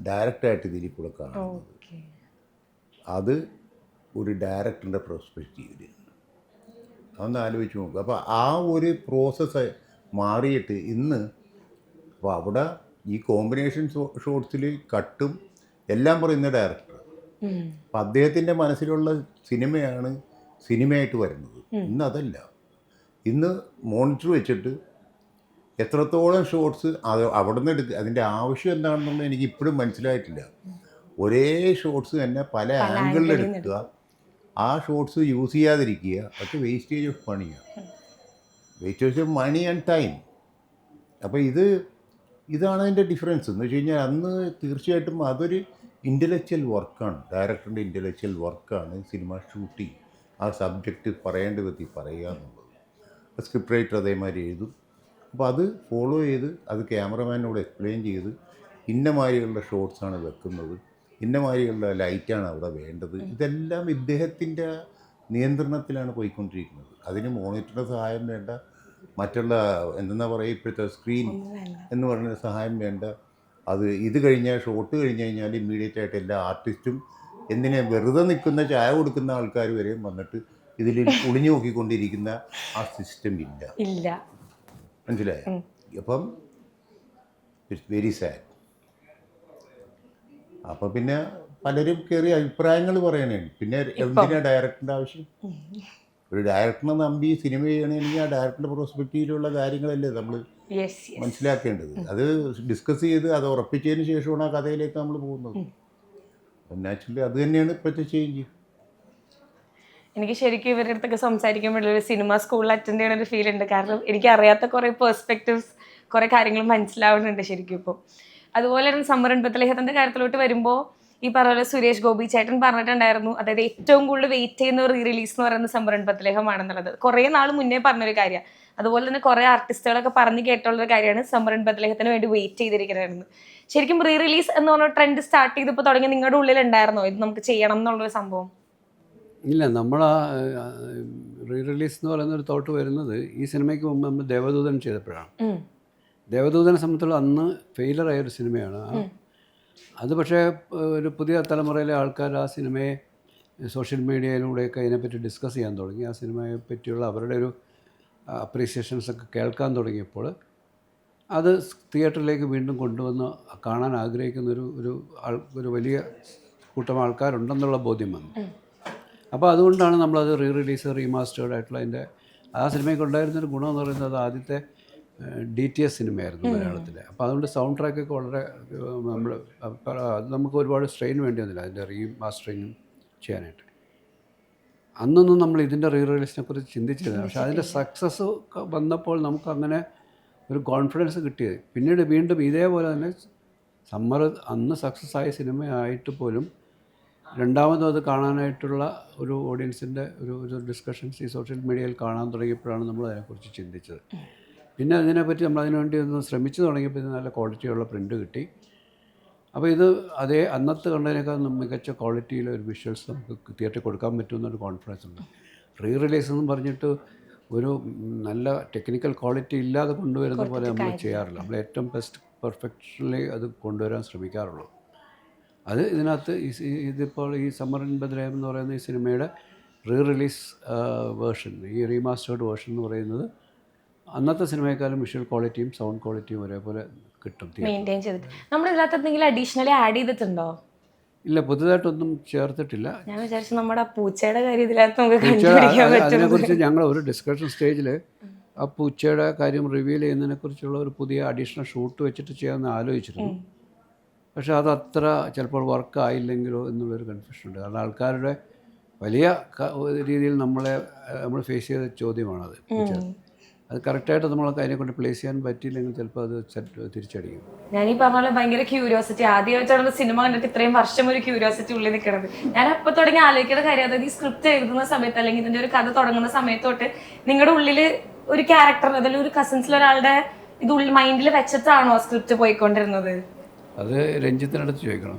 ഡയറക്റ്റായിട്ട് ഇതിൽ കൂടെ കാണുന്നത്. അത് ഒരു ഡയറക്ടറിൻ്റെ പെർസ്പെക്റ്റീവിൽ അതൊന്ന് ആലോചിച്ച് നോക്കുക. അപ്പോൾ ആ ഒരു പ്രോസസ്സ് മാറിയിട്ട് ഇന്ന് അപ്പോൾ അവിടെ ഈ കോമ്പിനേഷൻ ഷോട്ട്സിൽ കട്ടും എല്ലാം പറയുന്ന ഡയറക്ടർ. അപ്പം അദ്ദേഹത്തിൻ്റെ മനസ്സിലുള്ള സിനിമയാണ് സിനിമയായിട്ട് വരുന്നത്. ഇന്ന് അതല്ല. ഇന്ന് മോണിറ്റർ വെച്ചിട്ട് എത്രത്തോളം ഷോട്ട്സ് അത് അവിടെ നിന്ന് എടുക്കുക, അതിൻ്റെ ആവശ്യം എന്താണെന്നുള്ളത് എനിക്ക് ഇപ്പോഴും മനസ്സിലായിട്ടില്ല. ഒരേ ഷോട്ട്സ് തന്നെ പല ആംഗിളിൽ എടുക്കുക, ആ ഷോട്ട്സ് യൂസ് ചെയ്യാതിരിക്കുക, അതൊക്കെ വേസ്റ്റേജ് ഓഫ് പണിയാണ്, wastage of money and time. അപ്പോൾ ഇതാണ് അതിൻ്റെ ഡിഫറൻസ്. എന്ന് വെച്ച് കഴിഞ്ഞാൽ അന്ന് തീർച്ചയായിട്ടും അതൊരു ഇൻ്റലക്ച്വൽ വർക്കാണ്, ഡയറക്ടറിൻ്റെ ഇൻ്റലക്ച്വൽ വർക്കാണ് സിനിമ ഷൂട്ടിങ്. ആ സബ്ജക്റ്റ് പറയേണ്ട വിധത്തിൽ പറയുക എന്നുള്ളത്. സ്ക്രിപ്റ്റ് റൈറ്റർ അതേമാതിരി എഴുതും. അപ്പോൾ അത് ഫോളോ ചെയ്ത് അത് ക്യാമറമാനോട് എക്സ്പ്ലെയിൻ ചെയ്ത് ഇന്ന മാതിരിയുള്ള ഷോട്ട്സാണ് വെക്കുന്നത്, ഇന്ന മാതിരിയുള്ള ലൈറ്റാണ് അവിടെ വേണ്ടത്. ഇതെല്ലാം ഇദ്ദേഹത്തിൻ്റെ നിയന്ത്രണത്തിലാണ് പോയിക്കൊണ്ടിരിക്കുന്നത്. അതിന് മോണിറ്ററിൻ്റെ സഹായം വേണ്ട, മറ്റുള്ള എന്തെന്നാ പറയുക ഇപ്പോഴത്തെ സ്ക്രീൻ എന്ന് പറയുന്ന സഹായം വേണ്ട. ഇത് കഴിഞ്ഞാൽ ഷോട്ട് കഴിഞ്ഞ് കഴിഞ്ഞാൽ ഇമ്മീഡിയറ്റ് ആയിട്ട് എല്ലാ ആർട്ടിസ്റ്റും എന്തിനെ വെറുതെ നിൽക്കുന്ന ചായ കൊടുക്കുന്ന ആൾക്കാർ വരെയും വന്നിട്ട് ഇതിൽ ഒളിഞ്ഞു നോക്കിക്കൊണ്ടിരിക്കുന്ന ആ സിസ്റ്റം ഇല്ല. മനസ്സിലായോ? അപ്പം ഇറ്റ്സ് വെരി സാഡ്. അപ്പം പിന്നെ പലരും കയറി അഭിപ്രായങ്ങൾ പറയണേ. പിന്നെ എന്തിനാ ഡയറക്ടറിൻ്റെ ആവശ്യം? ഒരു ഡയറക്ടറിനെ നമ്പി സിനിമ ചെയ്യണമെങ്കിൽ ആ ഡയറക്ടറിൻ്റെ പ്രോസ്പെക്റ്റീവിലുള്ള കാര്യങ്ങളല്ലേ നമ്മൾ മനസ്സിലാക്കേണ്ടത്. അത് ഡിസ്കസ് ചെയ്ത് അത് ഉറപ്പിച്ചതിന് ശേഷമാണ് ആ കഥയിലേക്ക് നമ്മൾ പോകുന്നത്. നാച്ചുറലി അത് തന്നെയാണ് ഇപ്പോഴത്തെ ചേഞ്ച്. എനിക്ക് ശരിക്കും ഇവരുടെ അടുത്തൊക്കെ സംസാരിക്കുമ്പോൾ ഒരു സിനിമ സ്കൂളിൽ അറ്റൻഡ് ചെയ്യുന്ന ഒരു ഫീൽ ഉണ്ട്. കാരണം എനിക്ക് അറിയാത്ത കുറേ പെർസ്പെക്റ്റീവ്സ്, കുറേ കാര്യങ്ങൾ മനസ്സിലാവുന്നുണ്ട് ശരിക്കും ഇപ്പോൾ. അതുപോലെ തന്നെ സമ്മർ ഇൻ ബത്ലഹേമിന്റെ കാര്യത്തിലോട്ട് വരുമ്പോൾ ഈ പറഞ്ഞ സുരേഷ് ഗോപി ചേട്ടൻ പറഞ്ഞിട്ടുണ്ടായിരുന്നു, അതായത് ഏറ്റവും കൂടുതൽ വെയിറ്റ് ചെയ്യുന്ന ഒരു റീ റിലീസ് എന്ന് പറയുന്നത് സമ്മർ ഇൻ ബത്ലഹേം ആണെന്നുള്ളത്. കുറേ നാൾ മുന്നേ പറഞ്ഞൊരു കാര്യമാണ്. അതുപോലെ തന്നെ കുറേ ആർട്ടിസ്റ്റുകളൊക്കെ പറഞ്ഞു കേട്ടുള്ളൊരു കാര്യമാണ് സമ്മർ ഇൻ ബത്ലഹേത്തിന് വേണ്ടി വെയിറ്റ് ചെയ്തിരിക്കുന്നതായിരുന്നു. ശരിക്കും റീ റിലീസ് എന്ന് പറഞ്ഞ ട്രെൻഡ് സ്റ്റാർട്ട് ചെയ്തപ്പോൾ തുടങ്ങി നിങ്ങളുടെ ഉള്ളിൽ ഉണ്ടായിരുന്നോ ഇത് നമുക്ക് ചെയ്യണം എന്നുള്ളൊരു സംഭവം? ഇല്ല, നമ്മൾ റീ റിലീസ് എന്ന് പറയുന്നൊരു തോട്ട് വരുന്നത് ഈ സിനിമയ്ക്ക് മുമ്പ് നമ്മൾ ദേവദൂതൻ ചെയ്തപ്പോഴാണ്. ദേവദൂതനെ സംബന്ധിച്ചുള്ള അന്ന് ഫെയിലറായ ഒരു സിനിമയാണ് അത്. പക്ഷേ ഒരു പുതിയ തലമുറയിലെ ആൾക്കാർ ആ സിനിമയെ സോഷ്യൽ മീഡിയയിലൂടെയൊക്കെ അതിനെപ്പറ്റി ഡിസ്കസ് ചെയ്യാൻ തുടങ്ങി. ആ സിനിമയെ പറ്റിയുള്ള അവരുടെ ഒരു അപ്രീസിയേഷൻസൊക്കെ കേൾക്കാൻ തുടങ്ങിയപ്പോൾ അത് തിയേറ്ററിലേക്ക് വീണ്ടും കൊണ്ടുവന്ന് കാണാൻ ആഗ്രഹിക്കുന്ന ഒരു വലിയ കൂട്ടം ആൾക്കാരുണ്ടെന്നുള്ള ബോധ്യം വന്നു. അപ്പോൾ അതുകൊണ്ടാണ് നമ്മളത് റീ റിലീസ് റീമാസ്റ്റേർഡ് ആയിട്ടുള്ള അതിൻ്റെ ആ സിനിമയ്ക്ക് ഉണ്ടായിരുന്നൊരു ഗുണമെന്ന് പറയുന്നത് അത് ആദ്യത്തെ DTS സിനിമയായിരുന്നു മലയാളത്തിലെ. അപ്പോൾ അതുകൊണ്ട് സൗണ്ട് ട്രാക്കൊക്കെ വളരെ നമുക്ക് ഒരുപാട് സ്ട്രെയിൻ വേണ്ടി വന്നില്ല അതിൻ്റെ റീമാസ്റ്ററിങ്ങും ചെയ്യാനായിട്ട്. അന്നൊന്നും നമ്മൾ ഇതിൻ്റെ റീ റിലീസിനെ കുറിച്ച് ചിന്തിച്ചില്ല. പക്ഷേ അതിൻ്റെ സക്സസ് വന്നപ്പോൾ നമുക്ക് അങ്ങനെ ഒരു കോൺഫിഡൻസ് കിട്ടിയത്. പിന്നീട് വീണ്ടും ഇതേപോലെ തന്നെ സമ്മർ അന്ന് സക്സസ് ആയ സിനിമയായിട്ട് പോലും രണ്ടാമതും അത് കാണാനായിട്ടുള്ള ഒരു ഓഡിയൻസിൻ്റെ ഒരു ഡിസ്കഷൻസ് ഈ സോഷ്യൽ മീഡിയയിൽ കാണാൻ തുടങ്ങിയപ്പോഴാണ് നമ്മൾ അതിനെക്കുറിച്ച് ചിന്തിച്ചത്. പിന്നെ അതിനെപ്പറ്റി നമ്മൾ അതിനുവേണ്ടി ഒന്ന് ശ്രമിച്ചു തുടങ്ങിയപ്പോൾ ഇത് നല്ല ക്വാളിറ്റിയുള്ള പ്രിൻ്റ് കിട്ടി. അപ്പോൾ ഇത് അതേ അന്നത്തെ കണ്ടതിനേക്കാൾ മികച്ച ക്വാളിറ്റിയിൽ ഒരു വിഷ്വൽസ് നമുക്ക് തിയേറ്ററിൽ കൊടുക്കാൻ പറ്റുമെന്നൊരു കോൺഫിഡൻസ് ഉണ്ട്. റീ റിലീസ് എന്നും പറഞ്ഞിട്ട് ഒരു നല്ല ടെക്നിക്കൽ ക്വാളിറ്റി ഇല്ലാതെ കൊണ്ടുവരുന്ന പോലെ നമ്മൾ ചെയ്യാറില്ല. നമ്മൾ ഏറ്റവും ബെസ്റ്റ് പെർഫെക്ഷനിലേ അത് കൊണ്ടുവരാൻ ശ്രമിക്കാറുള്ളൂ. അത് ഇതിനകത്ത് ഇതിപ്പോൾ ഈ സമ്മർ ഇൻ ബത്ലഹേം എന്ന് പറയുന്ന ഈ സിനിമയുടെ റീ റിലീസ് വേർഷൻ, ഈ റീമാസ്റ്റേർഡ് വേർഷൻ എന്ന് പറയുന്നത് അന്നത്തെ സിനിമയെക്കാളും വിഷ്വൽ ക്വാളിറ്റിയും സൗണ്ട് ക്വാളിറ്റിയും ഒരേപോലെ കിട്ടും, മെയിൻറ്റെയിൻ ചെയ്തിട്ട്. നമ്മൾ ഇതിനകത്ത് എന്തെങ്കിലും അഡീഷണലി ആഡ് ചെയ്തിട്ടുണ്ടോ? ഇല്ല, പുതുതായിട്ടൊന്നും ചേർത്തിട്ടില്ല. ഞാൻ വിചാരിച്ചു നമ്മുടെ പൂച്ചയുടെ കാര്യം ഇതിനകത്ത് നമുക്ക് കണ്ടുപിടിക്കാൻ പറ്റും. അതിനെക്കുറിച്ച് ഞങ്ങൾ ഒരു ഡിസ്കഷൻ സ്റ്റേജിൽ ആ പൂച്ചയുടെ കാര്യം റിവീൽ ചെയ്യുന്നതിനെക്കുറിച്ചുള്ള ഒരു പുതിയ അഡീഷണൽ ഷൂട്ട് വെച്ചിട്ട് ചെയ്യാമെന്ന് ആലോചിച്ചിരുന്നു. പക്ഷെ അതത്ര ചിലപ്പോൾ വർക്ക് ആയില്ലെങ്കിലോ എന്നുള്ളൊരു കൺഫ്യൂഷൻ ഉണ്ട്. കാരണം ആൾക്കാരുടെ വലിയ രീതിയിൽ നമ്മൾ ഫേസ് ചെയ്ത ചോദ്യമാണത്. അത് കറക്റ്റായിട്ട് നമ്മളൊക്കെ അതിനെ കൊണ്ട് പ്ലേസ് ചെയ്യാൻ പറ്റിയില്ലെങ്കിൽ ചിലപ്പോൾ അത് തിരിച്ചടിക്കും. ഞാൻ ഈ പറഞ്ഞ പോലെ ഭയങ്കര ക്യൂരിയോസിറ്റി, ആദ്യമായിട്ടാണ് സിനിമ കണ്ടിട്ട് ഇത്രയും വർഷം ഒരു ക്യൂരിയോസിറ്റി ഉള്ളിൽ നിൽക്കുന്നത്. ഞാൻ അപ്പോൾ തുടങ്ങി ആലോചിക്കുന്ന കാര്യം, അതായത് ഈ സ്ക്രിപ്റ്റ് എഴുതുന്ന സമയത്ത് അല്ലെങ്കിൽ ഇതിൻ്റെ ഒരു കഥ തുടങ്ങുന്ന സമയത്ത് തൊട്ട് നിങ്ങളുടെ ഉള്ളിൽ ഒരു ക്യാരക്ടർ, അതിൽ ഒരു കസിൻസിൽ ഒരാളുടെ ഇത് ഉള്ളിൽ മൈൻഡിൽ വെച്ചിട്ടാണോ സ്ക്രിപ്റ്റ് പോയിക്കൊണ്ടിരുന്നത്? അത് രഞ്ജിത്തിനടുത്ത് ചോദിക്കണം.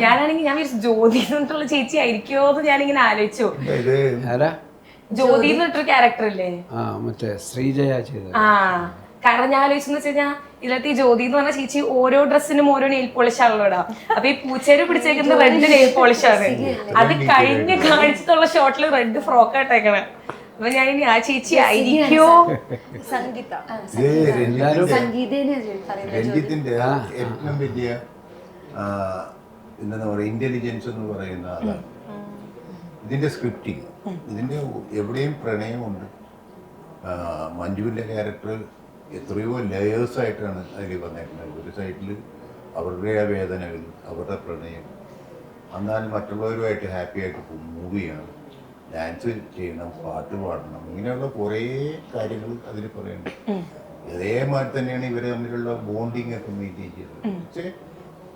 ഞാനാണെങ്കിൽ ഞാൻ ജ്യോതി എന്നിട്ടുള്ള ചേച്ചി ആയിരിക്കുമോ എന്ന് ഞാനിങ്ങനെ ആലോചിച്ചു. ആരാ? ജ്യോതി എന്നിട്ടൊരു ക്യാരക്ടർ ഇല്ലേ, മറ്റേ ശ്രീജയ ചെയ്തത്. കാരണം ഞാൻ ആലോചിച്ചെന്ന് വെച്ച് കഴിഞ്ഞാൽ ഇതിനകത്ത് ഈ ജ്യോതി എന്ന് പറഞ്ഞ ചേച്ചി ഓരോ ഡ്രസ്സിനും ഓരോ നെയിൽ പോളിഷ് ആണല്ലോ ഇടാം. അപ്പൊ ഈ പൂച്ചേര് പിടിച്ചേക്കുന്ന റെഡ് നെയിൽ പോളിഷ് ആണ്. അത് കഴിഞ്ഞ് കാണിച്ചിട്ടുള്ള ഷോട്ടിൽ റെഡ് ഫ്രോക്ക് ആയിട്ടേക്കണേ. അപ്പൊ ഞാൻ ഇനി ആ ചേച്ചി ആയിരിക്കോ? രഞ്ജിത്തിന്റെ ഏറ്റവും വലിയ എന്താ പറയുക ഇന്റലിജൻസ് എന്ന് പറയുന്ന അതാണ് ഇതിന്റെ സ്ക്രിപ്റ്റിങ്. ഇതിന്റെ എവിടെയും പ്രണയമുണ്ട്. മഞ്ജുവിന്റെ ക്യാരക്ടർ എത്രയോ ലെയേഴ്സായിട്ടാണ് അതിൽ വന്നേക്കുന്നത്. ഒരു സൈഡിൽ അവരുടെ വേദനകൾ, അവരുടെ പ്രണയം, എന്നാലും മറ്റുള്ളവരുമായിട്ട് ഹാപ്പി ആയിട്ട് മൂവ് ചെയ്യണം, ഡാൻസ് ചെയ്യണം, പാട്ട് പാടണം, ഇങ്ങനെയുള്ള കുറേ കാര്യങ്ങൾ അതിൽ പറയുന്നുണ്ട്. അതേമാതിരി തന്നെയാണ് ഇവർ തമ്മിലുള്ള ബോണ്ടിങ് ഒക്കെ മെയിൻറ്റെയിൻ ചെയ്തത്. പക്ഷേ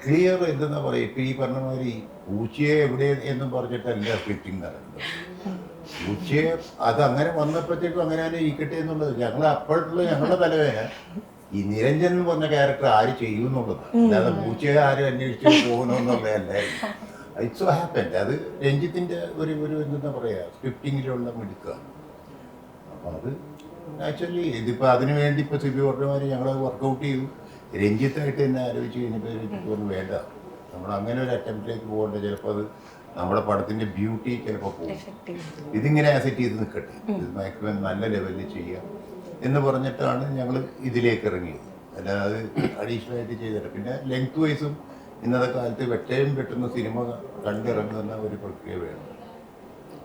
ക്ലിയർ എന്തെന്നാ പറയുക, ഇപ്പം ഈ പറഞ്ഞ മാതിരി പൂച്ചയെ എവിടെ എന്നും പറഞ്ഞിട്ടല്ല സ്ക്രിപ്റ്റിംഗ് നടക്കുന്നത്. പൂച്ചയെ അത് അങ്ങനെ വന്നപ്പോഴത്തേക്കും അങ്ങനെ തന്നെ ഇരിക്കട്ടെ എന്നുള്ളത് ഞങ്ങൾ അപ്പോഴുള്ള ഞങ്ങളുടെ തലവേദന ഈ നിരഞ്ജൻ എന്ന് പറഞ്ഞ ക്യാരക്ടർ ആര് ചെയ്യും എന്നുള്ളത്, അല്ലാതെ പൂച്ചയെ ആരും അന്വേഷിച്ച് പോകണമെന്നുള്ളതല്ലായിരുന്നു. It's happened. അത് രഞ്ജിത്തിൻ്റെ ഒരു എന്താ പറയുക സ്ക്രിപ്റ്റിങ്ങിലുള്ള മിടുക്കാണ്. അപ്പം അത് ആക്ച്വലി ഇതിപ്പോൾ അതിനു വേണ്ടി ഇപ്പോൾ സിബി പറഞ്ഞമാതിരി ഞങ്ങൾ വർക്കൗട്ട് ചെയ്തു. രഞ്ജിത്തായിട്ട് തന്നെ ആലോചിച്ച് കഴിഞ്ഞപ്പോൾ വേണ്ട, നമ്മൾ അങ്ങനെ ഒരു അറ്റംപ്റ്റിലേക്ക് പോകേണ്ട. ചിലപ്പോൾ അത് നമ്മുടെ പടത്തിൻ്റെ ബ്യൂട്ടി ചിലപ്പോൾ പോകും. ഇതിങ്ങനെ ആസെറ്റ് ചെയ്ത് നിൽക്കട്ടെ, ഇത് മാക്സിമം നല്ല ലെവലിൽ ചെയ്യാം എന്ന് പറഞ്ഞിട്ടാണ് ഞങ്ങൾ ഇതിലേക്ക് ഇറങ്ങിയത്. അല്ലാതെ അഡീഷണൽ ആയിട്ട് ചെയ്തിട്ട് പിന്നെ ലെങ്ത് വൈസും ഇന്നത്തെ കാലത്ത് വെട്ടയും വെട്ടുന്ന സിനിമ കണ്ടിറങ്ങുന്ന ഒരു പ്രക്രിയ വേണം.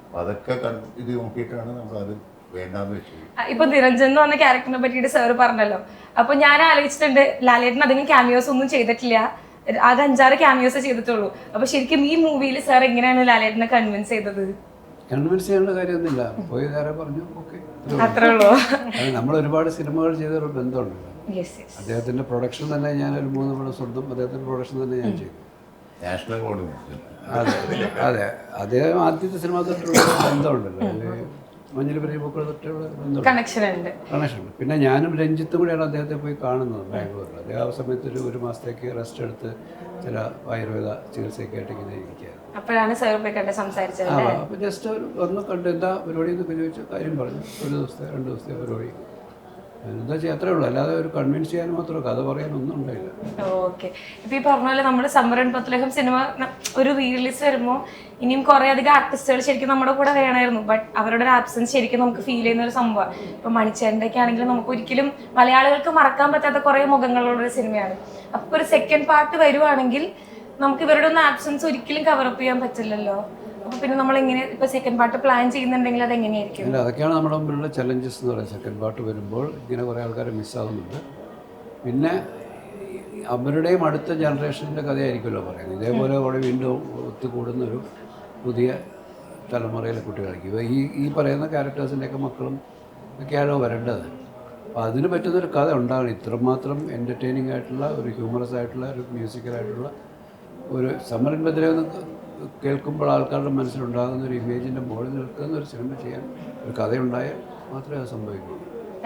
അപ്പം അതൊക്കെ ഇത് നോക്കിയിട്ടാണ് നമ്മളത് വേണ്ടാന്ന് വെച്ചത്. ഇപ്പൊ നിരഞ്ജൻ എന്ന് പറഞ്ഞ ക്യാരക്ടറിനെ പറ്റിയിട്ട് സാറ് പറഞ്ഞല്ലോ. അപ്പൊ ഞാൻ ആലോചിച്ചിട്ടുണ്ട്, ലാലേട്ടൻ അധികം ക്യാമിയോസ് ഒന്നും ചെയ്തിട്ടില്ല, അത് 5-6 ക്യാമിയോസ് ചെയ്തിട്ടുള്ളൂ. അപ്പൊ ശരിക്കും ഈ മൂവിയിൽ സാർ എങ്ങനെയാണ് ലാലേട്ടനെ കൺവിൻസ് ചെയ്തത്? കൺവിൻസ് ചെയ്യേണ്ട കാര്യമൊന്നുമില്ല, പോയി നേരെ പറഞ്ഞു ഓക്കെ, അത്രേ ഉള്ളൂ. നമ്മൾ ഒരുപാട് സിനിമകൾ ചെയ്തൊരു ബന്ധമുണ്ടല്ലോ. അദ്ദേഹത്തിന്റെ പ്രൊഡക്ഷൻ തന്നെ ഞാൻ ഒരു 3 പടം സ്വന്തം അദ്ദേഹത്തിന്റെ പ്രൊഡക്ഷൻ തന്നെ ഞാൻ ചെയ്തു. National award. അതെ, അദ്ദേഹം ആദ്യത്തെ സിനിമ തൊട്ടുള്ള ബന്ധമുണ്ടല്ലോ, മഞ്ഞൾ പെരിയ പൂക്കൾ തൊട്ടുള്ള ബന്ധമുണ്ട്, കണക്ഷൻ ഉണ്ട്. പിന്നെ ഞാനും രഞ്ജിത്തും കൂടെയാണ് അദ്ദേഹത്തെ പോയി കാണുന്നത് ബാംഗ്ലൂരിൽ. അദ്ദേഹം ആ സമയത്ത് ഒരു മാസത്തേക്ക് റെസ്റ്റ് എടുത്ത് ചില ആയുർവേദ ചികിത്സയൊക്കെയായിട്ട് ഇങ്ങനെ ഇരിക്കുകയാണ്. അപ്പോഴാണ് സാർ പോയി കണ്ട് സംസാരിച്ചത്. അപ്പോൾ ജസ്റ്റ് വന്ന് കണ്ട് എന്താ പരിപാടി എന്നൊക്കെ ചോദിച്ച കാര്യം പറഞ്ഞു. 1 ദിവസത്തെ 2 ദിവസത്തെ പരിപാടി എന്താ ചെയ്യാൻ, അത്രേ ഉള്ളൂ. അല്ലാതെ ഒരു കൺവിൻസ് ചെയ്യാൻ മാത്രമോ കഥ പറയാനൊന്നും ഉണ്ടായില്ല. ഓക്കെ. ഇപ്പം ഈ പറഞ്ഞ പോലെ നമ്മുടെ സമ്മറൻ ബത്ലഹേം സിനിമ ഒരു റീറിലീസ് വരുമ്പോൾ ഇനിയും കുറേ അധികം ആർട്ടിസ്റ്റുകൾ ശരിക്കും നമ്മുടെ കൂടെ വേണമായിരുന്നു. ബട്ട് അവരുടെ ഒരു ആബ്സെൻസ് ശരിക്കും നമുക്ക് ഫീൽ ചെയ്യുന്ന ഒരു സംഭവമാണ്. ഇപ്പം മണിച്ചേരൻ്റെ ഒക്കെ ആണെങ്കിലും നമുക്ക് ഒരിക്കലും മലയാളികൾക്ക് മറക്കാൻ പറ്റാത്ത കുറേ മുഖങ്ങളുള്ളൊരു സിനിമയാണ്. അപ്പോൾ ഒരു സെക്കൻഡ് പാർട്ട് വരുവാണെങ്കിൽ നമുക്ക് ഇവരുടെ ഒന്നും ആബ്സെൻസ് ഒരിക്കലും കവറപ്പ് ചെയ്യാൻ പറ്റില്ലല്ലോ. അപ്പോൾ പിന്നെ നമ്മൾ എങ്ങനെ ഇപ്പോൾ സെക്കൻഡ് പാർട്ട് പ്ലാൻ ചെയ്യുന്നുണ്ടെങ്കിൽ അത് എങ്ങനെയായിരിക്കും? അല്ല, അതൊക്കെയാണ് നമ്മുടെ മുമ്പിലുള്ള ചലഞ്ചസ് എന്ന് പറയുന്നത്. സെക്കൻഡ് പാർട്ട് വരുമ്പോൾ ഇങ്ങനെ കുറേ ആൾക്കാർ മിസ്സാകുന്നുണ്ട്. പിന്നെ അവരുടെയും അടുത്ത ജനറേഷൻ്റെ കഥയായിരിക്കുമല്ലോ പറയുന്നത്. ഇതേപോലെ അവിടെ വീണ്ടും ഒത്തുകൂടുന്നൊരു പുതിയ തലമുറയിലെ കുട്ടികളായിരിക്കും ഈ പറയുന്ന ക്യാരക്ടേഴ്സിൻ്റെയൊക്കെ മക്കളും ഒക്കെയാണോ വരേണ്ടത്. അപ്പോൾ അതിന് പറ്റുന്നൊരു കഥ ഉണ്ടാകണം. ഇത്രമാത്രം എൻ്റർടൈനിങ് ആയിട്ടുള്ള ഒരു ഹ്യൂമറസ് ആയിട്ടുള്ള ഒരു മ്യൂസിക്കലായിട്ടുള്ള ഒരു സമ്മറൻ ബദ്ലഹേം കേൾക്കുമ്പോൾ ആൾക്കാരുടെ മനസ്സിലുണ്ടാകുന്ന ഒരു ഇമേജിൻ്റെ മുകളിൽ നിൽക്കുന്ന ഒരു സിനിമ ചെയ്യാൻ ഒരു കഥയുണ്ടായാൽ മാത്രമേ അത് സംഭവിക്കൂ.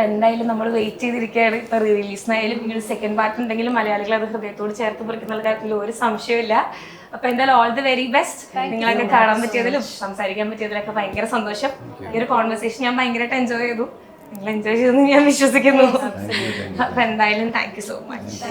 എന്തായാലും നമ്മൾ വെയിറ്റ് ചെയ്തിരിക്കുകയാണ്. ഇപ്പോൾ റിലീസിനായാലും ഇങ്ങനെ സെക്കൻഡ് പാർട്ട് ഉണ്ടെങ്കിലും മലയാളികൾ അത് ഹൃദയത്തോട് ചേർത്ത് പിടിക്കുന്ന കാര്യത്തിൽ ഒരു സംശയമില്ല. അപ്പോൾ എന്തായാലും ഓൾ ദി വെരി ബെസ്റ്റ്. നിങ്ങളൊക്കെ കാണാൻ പറ്റിയതിലും സംസാരിക്കാൻ പറ്റിയതിലൊക്കെ ഭയങ്കര സന്തോഷം. ഈ ഒരു കോൺവെർസേഷൻ ഞാൻ ഭയങ്കരമായിട്ട് എൻജോയ് ചെയ്തു. നിങ്ങൾ എൻജോയ് ചെയ്തെന്ന് ഞാൻ വിശ്വസിക്കുന്നു. അപ്പോൾ എന്തായാലും താങ്ക് യു സോ മച്ച്.